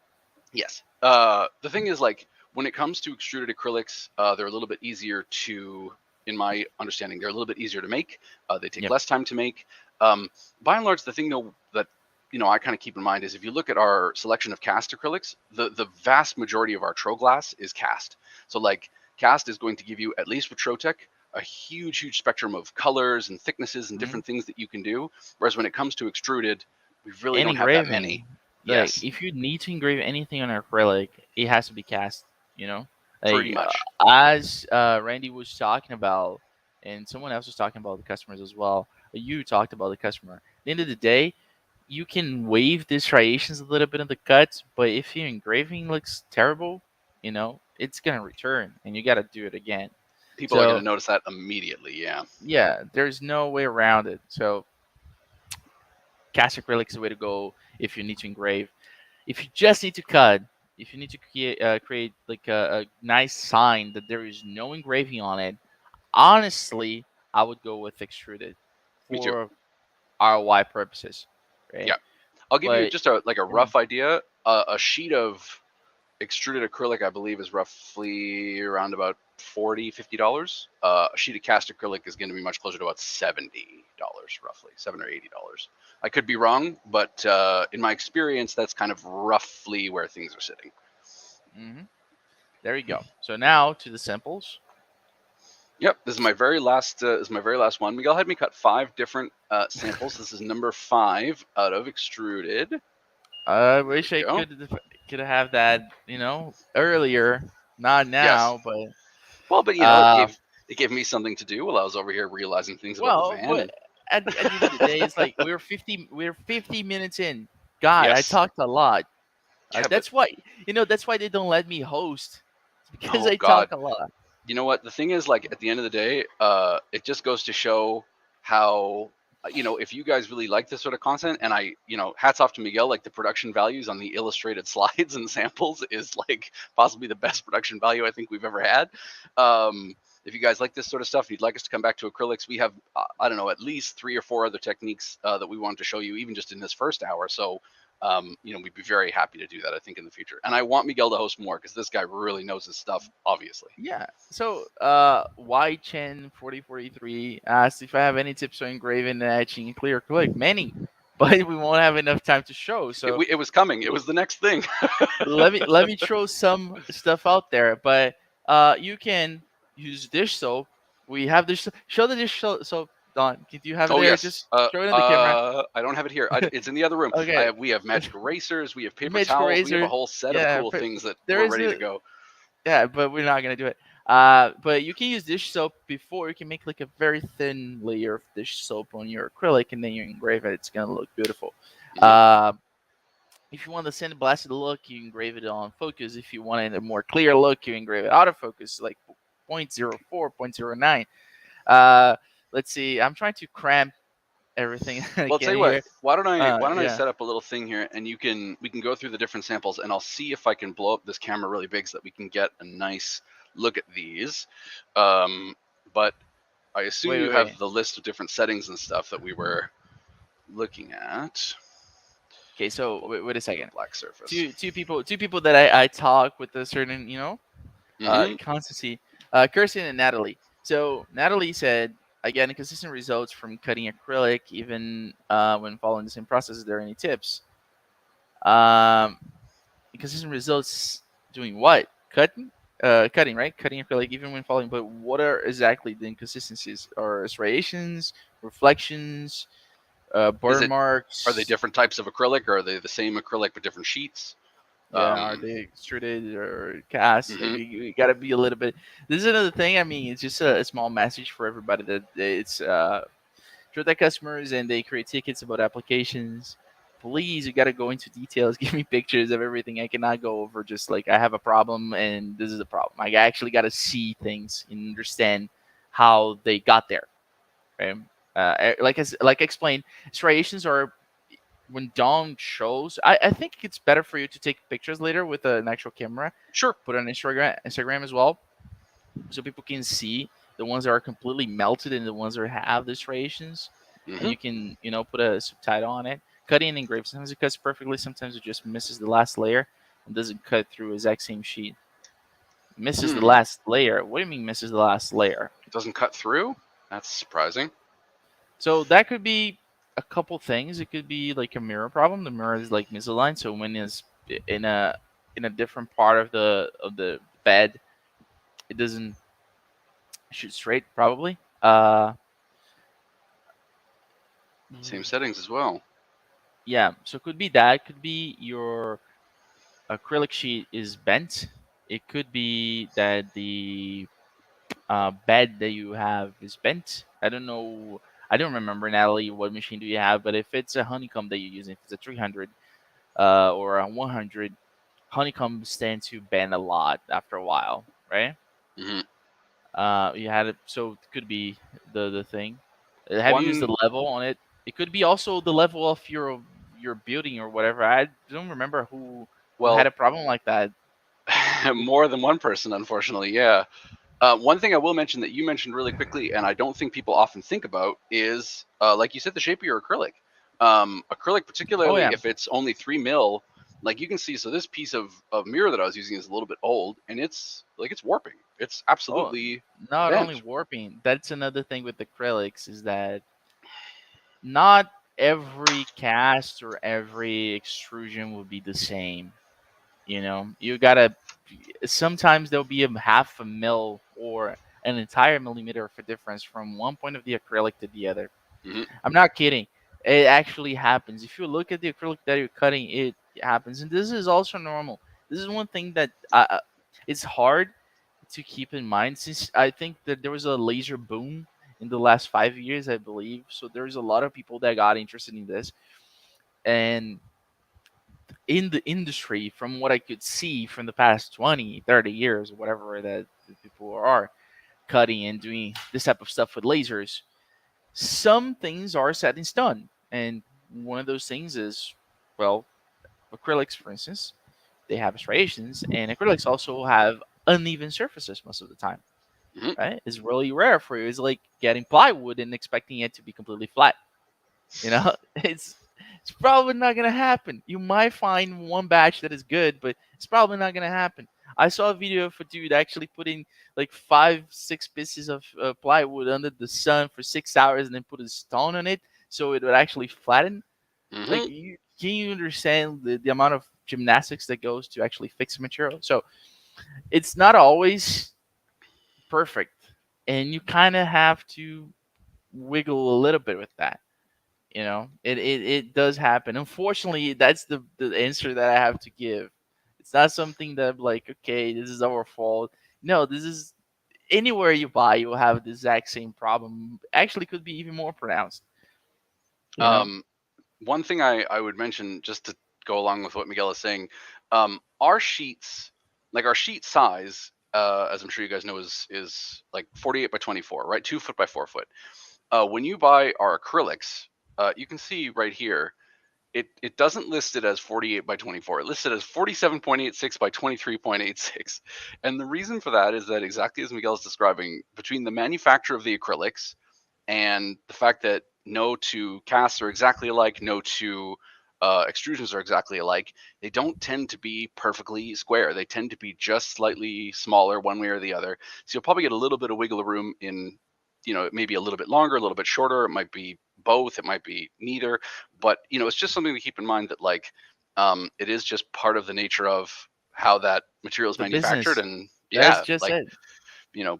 yes, the thing is like when it comes to extruded acrylics, they're a little bit easier to, in my understanding, they're a little bit easier to make. They take Yep. less time to make. By and large, the thing though that I kind of keep in mind is if you look at our selection of cast acrylics, the vast majority of our Troglass is cast. So like cast is going to give you, at least with Trotec, a huge spectrum of colors and thicknesses and Hmm. different things that you can do. Whereas when it comes to extruded, we really And don't have that many. engraving, like Yes, if you need to engrave anything on acrylic, it has to be cast. You know, pretty like much. as Randy was talking about, and someone else was talking about the customers as well. You talked about the customer. At the end of the day, you can wave the striations a little bit in the cuts, but if your engraving looks terrible, it's gonna return, and you gotta do it again. People are going to So notice that immediately. Yeah. yeah, there's no way around it. So cast acrylic is the way to go if you need to engrave. If you just need to cut, if you need to create like a nice sign that there is no engraving on it, honestly, I would go with extruded Me too. for ROI purposes, right? Yeah. I'll give you But just a yeah, rough idea. A sheet of extruded acrylic, I believe, is roughly around about $40-$50. A sheet of cast acrylic is going to be much closer to about $70, roughly $70 or $80. I could be wrong, but in my experience, that's kind of roughly where things are sitting. hmm there you go. So now to the samples. Yep, this is my very last. This is my very last one. Miguel had me cut 5 different samples. This is number 5 out of extruded. I There wish we I go. could have that, earlier, not Yes. now, but Well, but it uh, gave me something to do while I was over here realizing things about the well, van. but And at the end of the day, it's like we're 50 minutes in. God, I yes, talked a lot. yeah, but That's why they don't let me host. It's because oh I god, talk a lot. you know what? The thing is, like at the end of the day, it just goes to show how if you guys really like this sort of content, and hats off to Miguel. Like the production values on the illustrated slides and samples is like possibly the best production value I think we've ever had. If you guys like this sort of stuff, you'd like us to come back to acrylics, we have I don't know, at least 3 or 4 other techniques that we wanted to show you, even just in this first hour. So we'd be very happy to do that, I think, in the future. And I want Miguel to host more because this guy really knows his stuff, obviously. Yeah. So, Y Chen 4043 asked if I have any tips on engraving and etching clear acrylic. Many, but we won't have enough time to show. So It was coming. It was the next thing. let me throw some stuff out there. But you can use dish soap. We have dish. Show the dish soap. Don, do you have it Oh there? yes. Just show it on the camera. I don't have it here. It's in the other room. Okay. We have magic erasers. We have paper Magic towels. We have a eraser. whole set of Yeah, cool things that there we're is ready to a go. yeah, but we're not gonna do it. But you can use dish soap before. You can make like a very thin layer of dish soap on your acrylic, and then you engrave it. It's gonna look beautiful. Hmm. Uh, if you want the sandblasted look, you engrave it on focus. If you want a more clear look, you engrave it out of focus. Like 0.04, 0.09. Let's see. I'm trying to cram everything I Well, I'll tell can you what. here. Why don't I Yeah. set up a little thing here, and we can go through the different samples, and I'll see if I can blow up this camera really big so that we can get a nice look at these. But I assume Wait, you wait, have wait. the list of different settings and stuff that we were looking at. Okay, so wait a second. Black surface. Two people that I talk with a certain Mm-hmm. constancy, Kirsten and Natalie. So Natalie said again, consistent results from cutting acrylic, even when following the same process. Is there any tips? Um, consistent results doing what? Cutting, right? Cutting acrylic even when following. But what are exactly the inconsistencies? Are striations, reflections, Is burn it? Are they marks? different types of acrylic, or are they the same acrylic but different sheets? Yeah, are Um, they extruded or cast? Like mm-hmm. you got to be a little bit. This is another thing. I mean, it's just a small message for everybody that it's Trotec customers and they create tickets about applications. Please, you got to go into details. Give me pictures of everything. I cannot go over just like I have a problem and this is a problem. I actually got to see things and understand how they got there. Right? Like I explained, striations are when Dom shows. I think it's better for you to take pictures later with an actual camera. Sure. Put it on Instagram as well, so people can see the ones that are completely melted and the ones that have the striations, and Mm-hmm. you can put a subtitle on it. Cutting and engraving. Sometimes it cuts perfectly. Sometimes it just misses the last layer and doesn't cut through exact same sheet. Misses the Hmm. last layer. What do you mean misses the last layer? It doesn't cut through. That's surprising. So that could be a couple things. It could be like a mirror problem. The mirror is like misaligned, so when it's in a different part of the bed, it doesn't shoot straight. Probably. Same settings as well. Yeah. So it could be that. It could be your acrylic sheet is bent. It could be that the bed that you have is bent. I don't know. I don't remember, Natalie, what machine do you have, but if it's a honeycomb that you're using, if it's a 300 or a 100, honeycombs tend to bend a lot after a while, right? Mm-hmm. You had it, so it could be the thing. Have you used One, the level on it? It could be also the level of your building or whatever. I don't remember who had well, a problem like that. more than one person, unfortunately. Yeah. One thing I will mention that you mentioned really quickly, and I don't think people often think about, is like you said, the shape of your acrylic. Acrylic, Oh particularly yeah. if it's only 3 mil, like you can see. So this piece of mirror that I was using is a little bit old, and it's warping. It's Oh, absolutely not only bent. warping. That's another thing with acrylics is that not every cast or every extrusion will be the same. You gotta. Sometimes there'll be a half a mil or an entire millimeter of a difference from one point of the acrylic to the other. Hmm. I'm not kidding. It actually happens. If you look at the acrylic that you're cutting, it happens, and this is also normal. This is one thing that it's hard to keep in mind since I think that there was a laser boom in the last 5 years, I believe. So there's a lot of people that got interested in this, and in the industry, from what I could see from the past 20, 30 years, or whatever that the people are cutting and doing this type of stuff with lasers, some things are set in stone. And one of those things is, well, acrylics, for instance, they have striations, and acrylics also have uneven surfaces most of the time. Hmm. Right? It's really rare for you. It's like getting plywood and expecting it to be completely flat. You know, it's probably not gonna happen. You might find one batch that is good, but it's probably not gonna happen. I saw a video of a dude actually putting like 5, 6 pieces of plywood under the sun for 6 hours and then put a stone on it so it would actually flatten. Like, Hmm. can you understand the amount of gymnastics that goes to actually fix a material? So it's not always perfect, and you kind of have to wiggle a little bit with that. It does happen. Unfortunately, that's the answer that I have to give. It's not something that I'm like, okay, this is our fault. No, this is anywhere you buy, you'll have the exact same problem. Actually, could be even more pronounced. You know? Um, One thing I would mention, just to go along with what Miguel is saying, our sheets, like our sheet size, as I'm sure you guys know, is like 48 by 24, right? 2 foot by 4 foot. When you buy our acrylics, you can see right here, it doesn't list it as 48 by 24. It listed as 47.86 by 23.86. And the reason for that is that, exactly as Miguel is describing, between the manufacture of the acrylics and the fact that no two casts are exactly alike, no two extrusions are exactly alike, they don't tend to be perfectly square. They tend to be just slightly smaller one way or the other. So you'll probably get a little bit of wiggle room in, maybe a little bit longer, a little bit shorter. It might be both. It might be neither. But, it's just something to keep in mind that, like, it is just part of the nature of how that material is The manufactured. business. And That's yeah, just like, it. you know,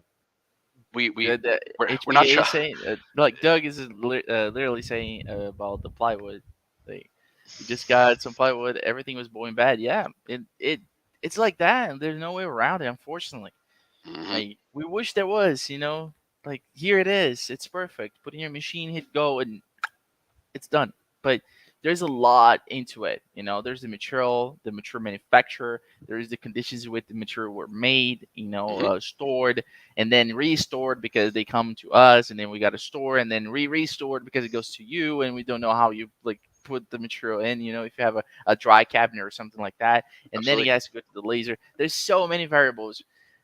we The we're not HBA sure. is saying, like Doug is literally saying about the plywood. Like, we just got some plywood. Everything was going bad. Yeah, it's like that. And there's no way around it, unfortunately. Mhm. Like, we wish there was. Like, here it is. It's perfect. Put in your machine, hit go, and it's done. But there's a lot into it. There's the mature manufacturer. There's the conditions with the material were made. Mhm. Stored and then restored because they come to us, and then we got to store and then restored because it goes to you, and we don't know how you like put the material in. If you have a dry cabinet or something like that, and then it Absolutely. has to go to the laser. There's so many variables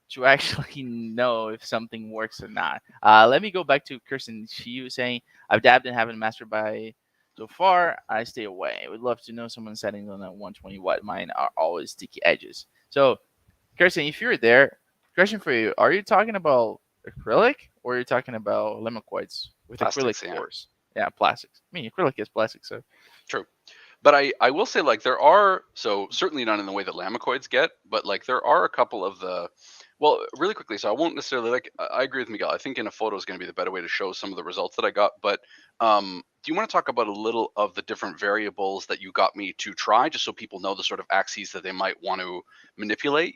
to actually know if something works or not. Let me go back to Kirsten. She was saying, I've dabbed and haven't mastered by so far. I stay away. I would love to know someone's settings on a 120 watt. Mine are always sticky edges. So, Kirsten, if you're there, question for you: are you talking about acrylic or are you talking about Lemicoids with acrylic Plastics, yeah. cores? Yeah, plastics. I mean, acrylic is plastic, so True. But I will say, like, there are, so certainly not in the way that lamicoids get, but like there are a couple of the, well, really quickly, so I won't necessarily, like, I agree with Miguel. I think in a photo is going to be the better way to show some of the results that I got. But do you want to talk about a little of the different variables that you got me to try, just so people know the sort of axes that they might want to manipulate,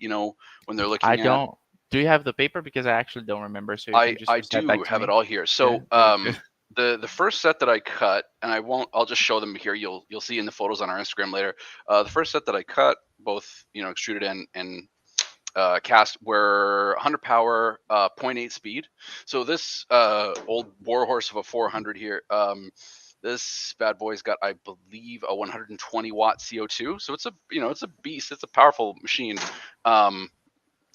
when they're I looking at. don't. Do you have the paper? Because I actually don't remember. So you I can just I recite back do to have it me. all here. Yeah, So good, good. the first set that I cut, and I'll just show them here. You'll see in the photos on our Instagram later. The first set that I cut, both extruded and cast, were 100 power, zero point 0.8 speed. So this old warhorse of a 400 here. This bad boy's got, I believe, a 120 watt CO2. So it's a beast. It's a powerful machine.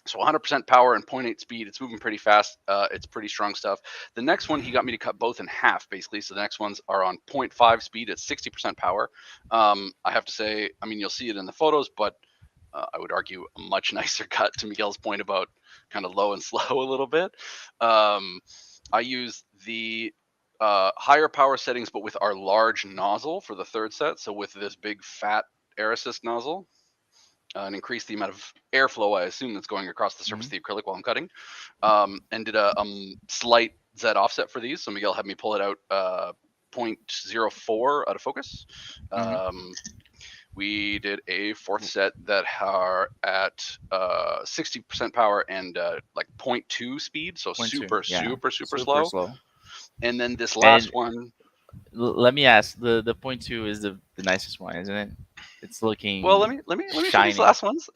So 100% power and 0.8 speed. It's moving pretty fast. It's pretty strong stuff. The next one, he got me to cut both in half, basically. So the next ones are on 0.5 speed at 60% power. I have to say, I mean, you'll see it in the photos, but I would argue a much nicer cut, to Miguel's point about kind of low and slow a little bit. I use the higher power settings, but with our large nozzle for the third set. So with this big fat air assist nozzle, and increase the amount of airflow, I assume, that's going across the surface Mhm. of the acrylic while I'm cutting. And did a slight Z offset for these. So Miguel had me pull it out 0.04 out of focus. Mhm. We did a fourth set that are at 60% power and like 0.2 speed. So Point two. super, Yeah, super, super super slow. slow. And then this last And one, let me ask, the point two is the nicest one, isn't it? It's well, let looking me show these shiny. last ones.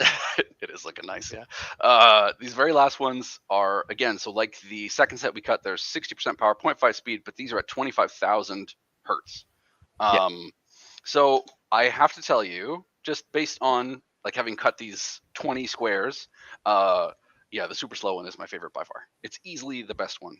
It is looking nice, yeah. These very last ones are, again, so like the second set we cut, there's 60% power, 0.5 speed, but these are at 25,000 hertz. Yeah. Um, so I have to tell you, just based on like having cut these 20 squares, uh, yeah, the super slow one is my favorite by far. It's easily the best one.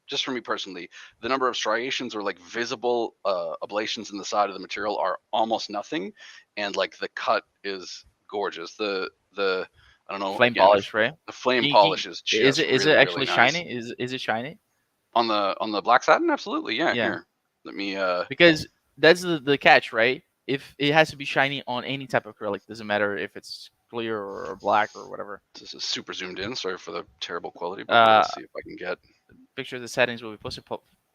Just for me personally, the number of striations or like visible ablations in the side of the material are almost nothing, and like the cut is gorgeous. The I don't know, Flame again, polish, right? the flame Can polish is is just it really, really actually nice. shiny? Is it shiny? On the black satin, absolutely, yeah. Yeah, Here, let me because that's the catch, right? If it has to be shiny on any type of acrylic, doesn't matter if it's clear or black or whatever. This is super zoomed in. Sorry for the terrible quality, but Uh, let's see if I can get. Picture of the settings will be posted.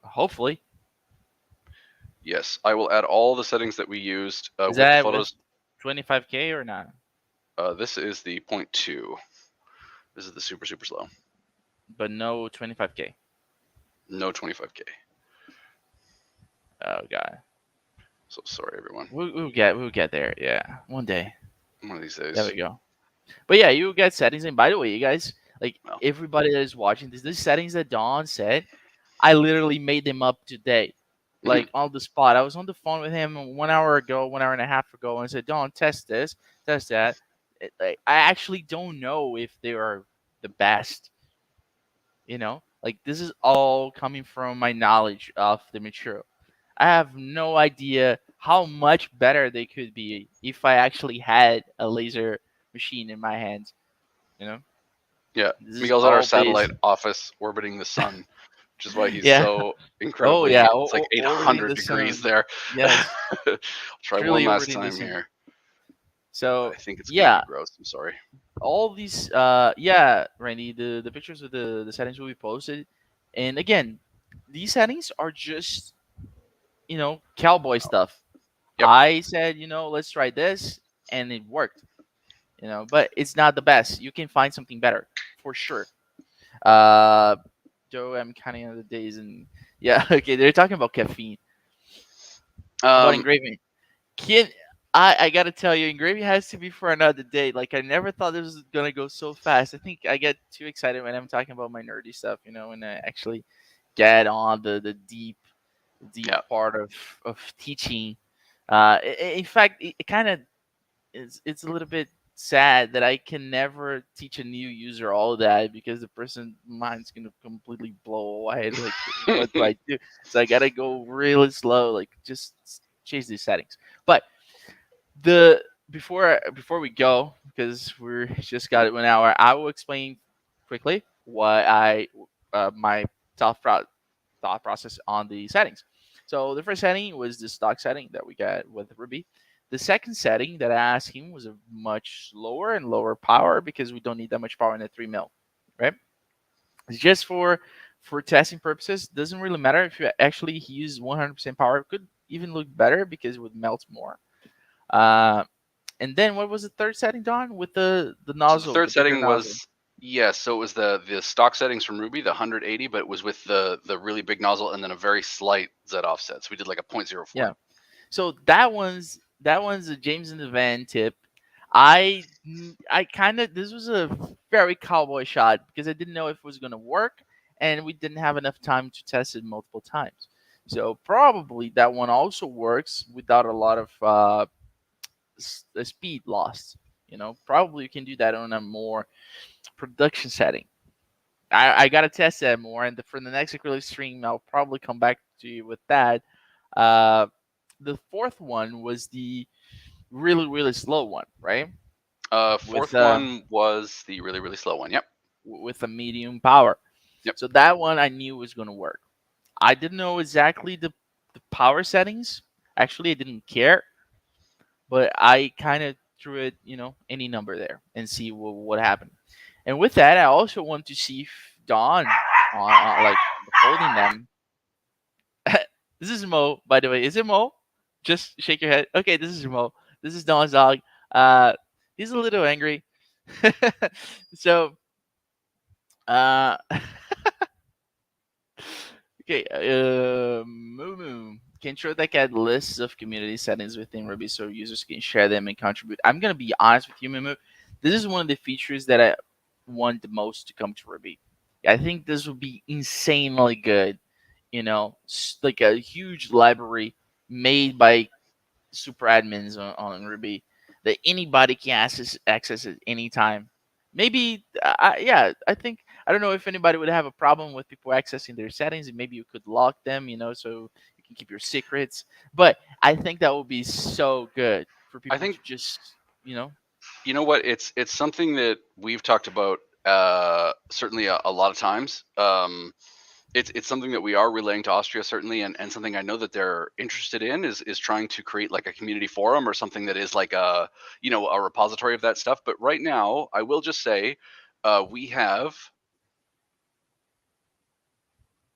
Hopefully, Yes, I will add all the settings that we used is with the that with photos. 25K or not? This is the point two. This is the super, super slow. But no 25K. No 25K. Oh god, So sorry, everyone. we'll get there. Yeah, one day. One of these There days. we go. But yeah, you get settings. And by the way, you guys, like Well, everybody that is watching this, these settings that Don said, I literally made them up today, mhm. like on the spot. I was on the phone with him 1 hour ago, 1 hour and a half ago, and I said, Don, test this, test that. Like, I actually don't know if they are the best. Like this is all coming from my knowledge of the material. I have no idea how much better they could be if I actually had a laser machine in my hands. You know, Yeah, this is Miguel's at our all satellite based. office orbiting the sun, which is why he's Yeah. so Oh yeah. incredibly. It's like Orbiting 800 the degrees sun. there. Yes. I'll try one Truly last orbiting the time sun. here. So I think it's gonna be yeah, gross. I'm sorry. all these. Yeah, Randy. The pictures of the settings will be posted, and again, these settings are just cowboy stuff. Yep. I said, let's try this, and it worked. But it's not the best. You can find something better for sure. Uh, Joe, I'm counting on the days, and yeah, okay, they're talking about caffeine, about Um, engraving. Can I gotta tell you, engraving has to be for another day. Like I never thought this was gonna go so fast. I think I get too excited when I'm talking about my nerdy stuff, when I actually get on the deep yeah. part of teaching. In fact, it kind of it's a little bit sad that I can never teach a new user all of that because the person mind's gonna completely blow away. Like, what do I do? So I gotta go really slow, like just change these settings. But the before we go, because we're just got it 1 hour, I will explain quickly what my thought thought process on the settings. So the first setting was the stock setting that we got with Ruby. The second setting that I asked him was a much lower and lower power because we don't need that much power in a 3 mil, right? It's just for testing purposes. Doesn't really matter if you actually use 100% power. It could even look better because it would melt more. Uh, and then what was the third setting, Don? With the So the nozzle, third the bigger setting nozzle. was yes. So it was the stock settings from Ruby, the 180, but it was with the really big nozzle and then a very slight Z offset. So we did like a 0.04. Yeah. So that one's a James in the Van tip. I kind of this was a very cowboy shot because I didn't know if it was gonna work, and we didn't have enough time to test it multiple times. So probably that one also works without a lot of speed loss. Probably you can do that on a more production setting. I gotta test that more, and for the next acrylic stream, I'll probably come back to you with that. Uh, the fourth one was the really really slow one, right? With Fourth one was the really really slow one. Yep. with a medium power. Yep. So that one I knew was gonna work. I didn't know exactly the power settings. Actually, I didn't care, but I kind of threw it, any number there and see what happened. And with that, I also want to see if Don on like holding them. This is Mo, by the way. Is it Mo? Just shake your head. Okay, this is Mo. This is Don's dog. Uh, he's a little angry. So, uh, okay. Moo Moo. Can Trotec add lists of community settings within Ruby so users can share them and contribute? I'm gonna be honest with you, Moo Moo. This is one of the features that I want the most to come to Ruby. I think this would be insanely good. Like a huge library made by super admins on Ruby that anybody can access at any time. Maybe, yeah, I think I don't know if anybody would have a problem with people accessing their settings, and maybe you could lock them, so you can keep your secrets. But I think that would be so good for I people to think just, you know what it's something that we've talked about certainly a lot of times. It's something that we are relaying to Austria certainly, and something I know that they're interested in is trying to create like a community forum or something that is like a repository of that stuff. But right now, I will just say we have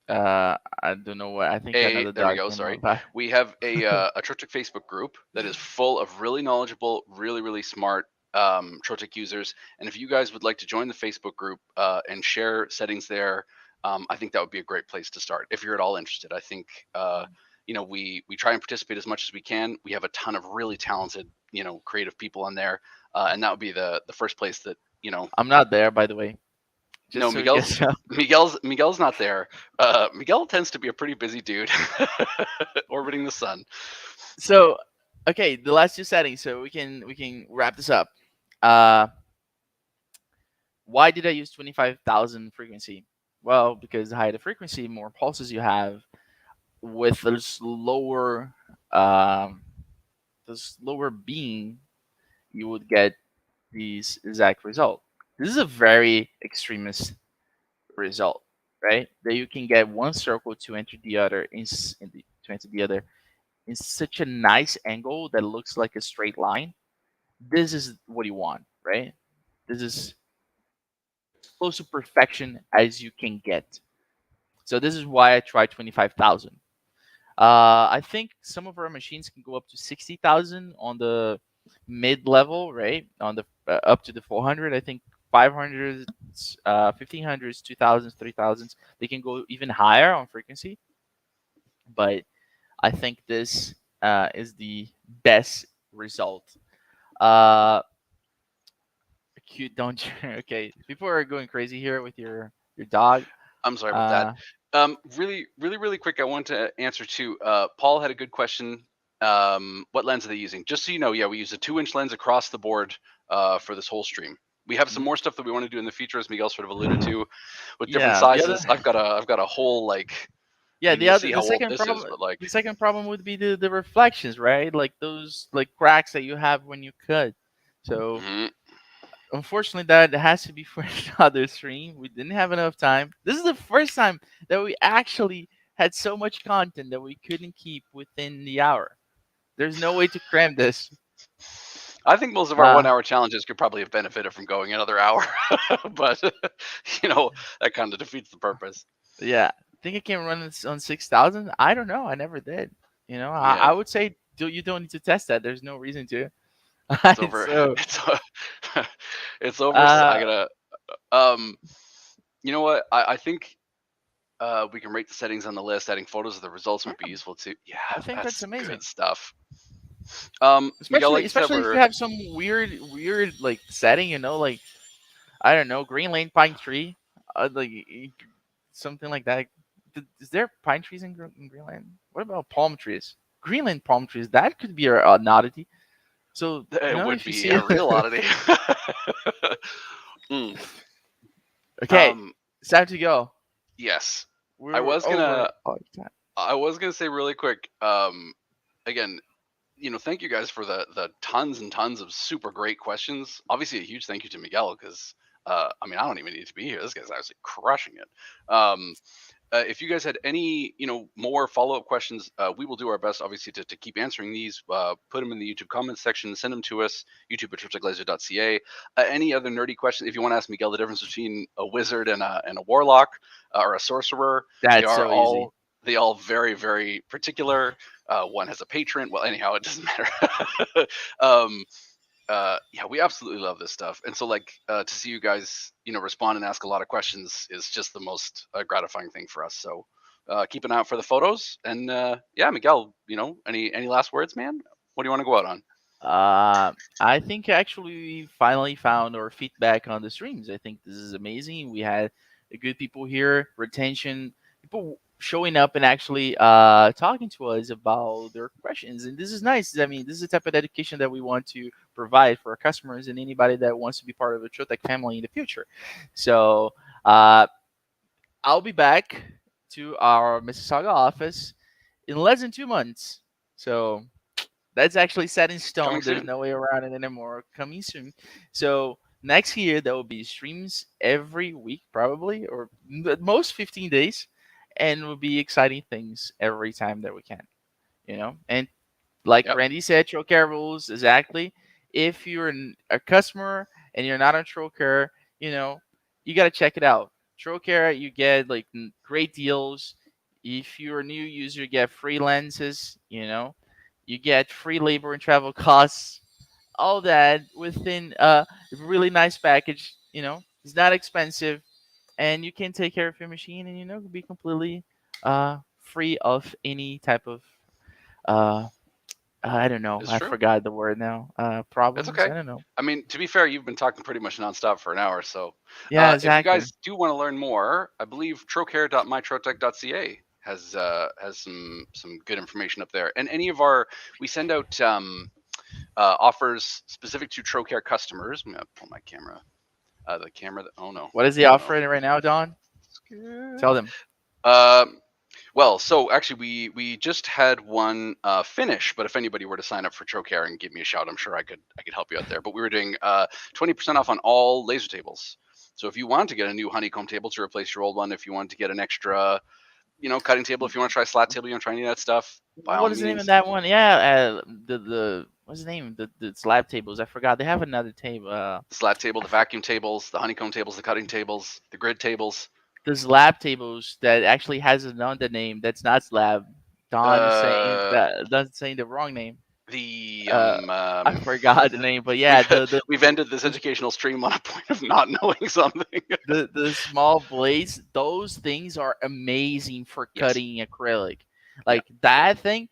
I don't know what I think a another there we dog go. came Sorry, by. we have a Trotec Facebook group that is full of really knowledgeable, really really smart Trotec users. And if you guys would like to join the Facebook group and share settings there, I think that would be a great place to start if you're at all interested. I think we try and participate as much as we can. We have a ton of really talented, creative people on there, and that would be the first place that I'm not there, by the way. Just No, so you guys know. Miguel's not there. Miguel tends to be a pretty busy dude, orbiting the sun. So, okay, the last two settings, so we can wrap this up. Uh, why did I use 25,000 frequency? Well, because the higher the frequency, more pulses you have, with um, the slower being, you would get these exact result. This is a very extremist result, right? That you can get one circle to enter the other to enter the other in such a nice angle that looks like a straight line. This is what you want, right? This is close to perfection as you can get. So this is why I tried 25,000. I think some of our machines can go up to 60,000 on the mid level, right? On the up to the 400. I think 500s, 1500s, 2000s, 3000s. They can go even higher on frequency. But I think this is the best result. Cute, don't you? Okay, people are going crazy here with your dog. I'm sorry about that. Really, really, really quick, I want to answer to Paul had a good question. What lens are they using? Just so you know, yeah, we use a 2-inch lens across the board for this whole stream. We have some more stuff that we want to do in the future, as Miguel sort of alluded to, with different Yeah, sizes. I've got a whole yeah, you'll see the how old second this is, problem, but the second problem would be the reflections, right? Like those like cracks that you have when you cut. So mhm. unfortunately, that has to be for another stream. We didn't have enough time. This is the first time that we actually had so much content that we couldn't keep within the hour. There's no way to cram this. I think most of our Uh, 1-hour challenges could probably have benefited from going another hour, but that kind of defeats the purpose. yeah, think I can run this on 6,000? I don't know. I never did. Yeah, I would say you don't need to test that. There's no reason to. it's over. So, It's over. I uh, gotta. You know what? I think we can rate the settings on the list. Adding photos of the results might be useful too. Yeah, I think that's that's amazing. good stuff. Miguel, Especially like you said, especially if you have some weird like setting, like I don't know, Greenland pine tree, something like that. Is there pine trees in Greenland? What about palm trees? Greenland palm trees. That could be an oddity. So it would if you be see a it, real oddity. Mm. okay, Um, it's time to go. yes, I We're was over gonna. all the time. I was gonna say really quick. Again, thank you guys for the tons and tons of super great questions. Obviously, a huge thank you to Miguel because I don't even need to be here. This guy's actually crushing it. If you guys had any, more follow-up questions, we will do our best, obviously, to keep answering these. Put them in the YouTube comments section, send them to us, youtube@troteclaser.ca. Any other nerdy questions, if you want to ask Miguel the difference between a wizard and a warlock or a sorcerer, they That's are so easy. all very, very particular. One has a patron. Well, anyhow, it doesn't matter. um, yeah, we absolutely love this stuff, and so to see you guys, respond and ask a lot of questions is just the most gratifying thing for us. So keep an eye out for the photos, and yeah, Miguel, any last words, man? What do you want to go out on? I think actually we finally found our feedback on the streams. I think this is amazing. We had good people here, retention, people showing up and actually talking to us about their questions. And this is nice. I mean, this is the type of education that we want to provide for our customers and anybody that wants to be part of the Trotec family in the future. So I'll be back to our Mississauga office in less than 2 months. So that's actually set in Coming stone. There's soon. no way around it anymore. Coming soon. So next year there will be streams every week, probably, or at most 15 days, and will be exciting things every time that we can. And like Yep. Randy said, Trocare rules exactly. If you're a customer and you're not on Trocare, you got to check it out. Trocare, you get like great deals. If you're a new user, you get free lenses. You get free labor and travel costs. All that within a really nice package. It's not expensive, and you can take care of your machine and be completely free of any type of uh, I don't know. It's I true. forgot the word now. It's Problems. okay. I don't know. I mean, to be fair, you've been talking pretty much nonstop for an hour. So, Yeah, if you exactly. guys do want to learn more, I believe trocare.mytrotec.ca has some good information up there. And any of our we send out offers specific to Trocare customers. I'm gonna pull my camera. The camera. Oh no. What is the Oh offer no. right now, Don? Tell them. Um, well, so actually, we just had one finish, but if anybody were to sign up for Trocare and give me a shout, I'm sure I could help you out there. But we were doing 20% off on all laser tables. So if you want to get a new honeycomb table to replace your old one, if you want to get an extra, cutting table, if you want to try slat table, you want to try any of that stuff, by all What is the name of means. that one? Yeah, the what's the name? The slab tables. I forgot. They have another table. The slat table, the vacuum tables, the honeycomb tables, the cutting tables, the grid tables. The slab tables that actually has another name that's not slab. Don is saying Uh, that Don's saying the wrong name. the I forgot the name, but yeah, we've we've ended this educational stream on a point of not knowing something. the small blades, those things are amazing for Yes. cutting acrylic. Like that thing.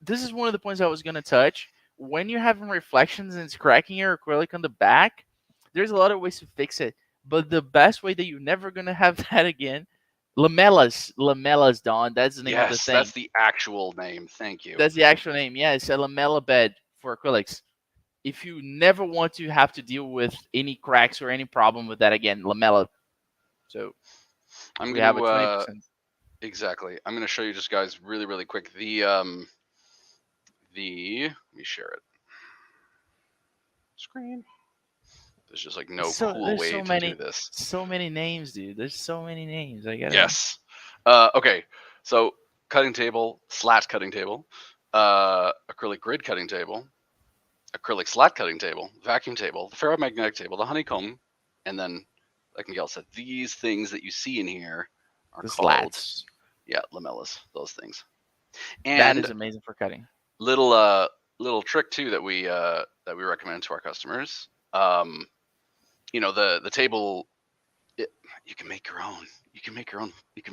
This is one of the points I was gonna touch. When you're having reflections and it's cracking your acrylic on the back, there's a lot of ways to fix it. But the best way that you're never gonna have that again, lamellas, Don. That's the name of the Yes, thing. that's the actual name. Thank you. That's the actual name. Yeah, it's a lamella bed for acrylics. If you never want to have to deal with any cracks or any problem with that again, lamella. So I'm we have a gonna 20%. exactly. I'm gonna show you just guys really quick. The let me share it. Screen. There's just like no cool way to do this. So many names, dude. There's so many names. I got Yes. Okay. So cutting table, slat cutting table, acrylic grid cutting table, acrylic slat cutting table, vacuum table, the ferromagnetic table, the honeycomb, and then, like Miguel said, these things that you see in here are the called slats. lamellas. Those things. That And is amazing for cutting. little trick too that we recommend to our customers. The table, you can make your own. You can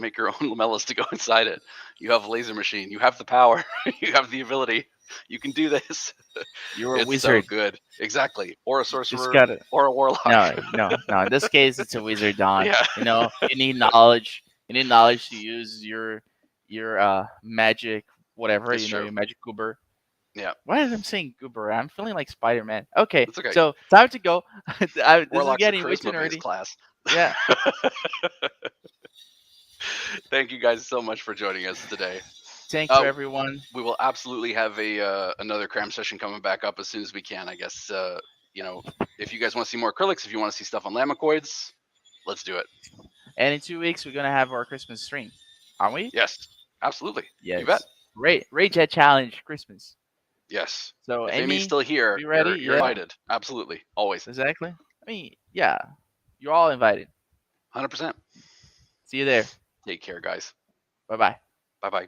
make your own lamellas to go inside it. You have a laser machine. You have the power. You have the ability. You can do this. You're a It's wizard. so good. Exactly. Or a sorcerer. Got it. Or a warlock. No. In this case, it's a wizard, Don. Yeah. You need knowledge. You need knowledge to use your magic, whatever. It's true. Your magic goober. Yeah. Why am I saying goober? I'm feeling like Spider-Man. Okay, It's okay. so time to go. This Warlock's is getting a way too charisma-based nerdy. class. Yeah. Thank you guys so much for joining us today. Thank you, everyone. We will absolutely have another cram session coming back up as soon as we can. I guess if you guys want to see more acrylics, if you want to see stuff on lamicoids, let's do it. And in 2 weeks, we're gonna have our Christmas stream, aren't we? Yes, absolutely. Yes. You bet. Rage Jet Challenge Christmas. Yes. So if Amy's still here, be ready? You're invited. Absolutely, always. Exactly. I mean, yeah, you're all invited. 100%. See you there. Take care, guys. Bye bye. Bye bye.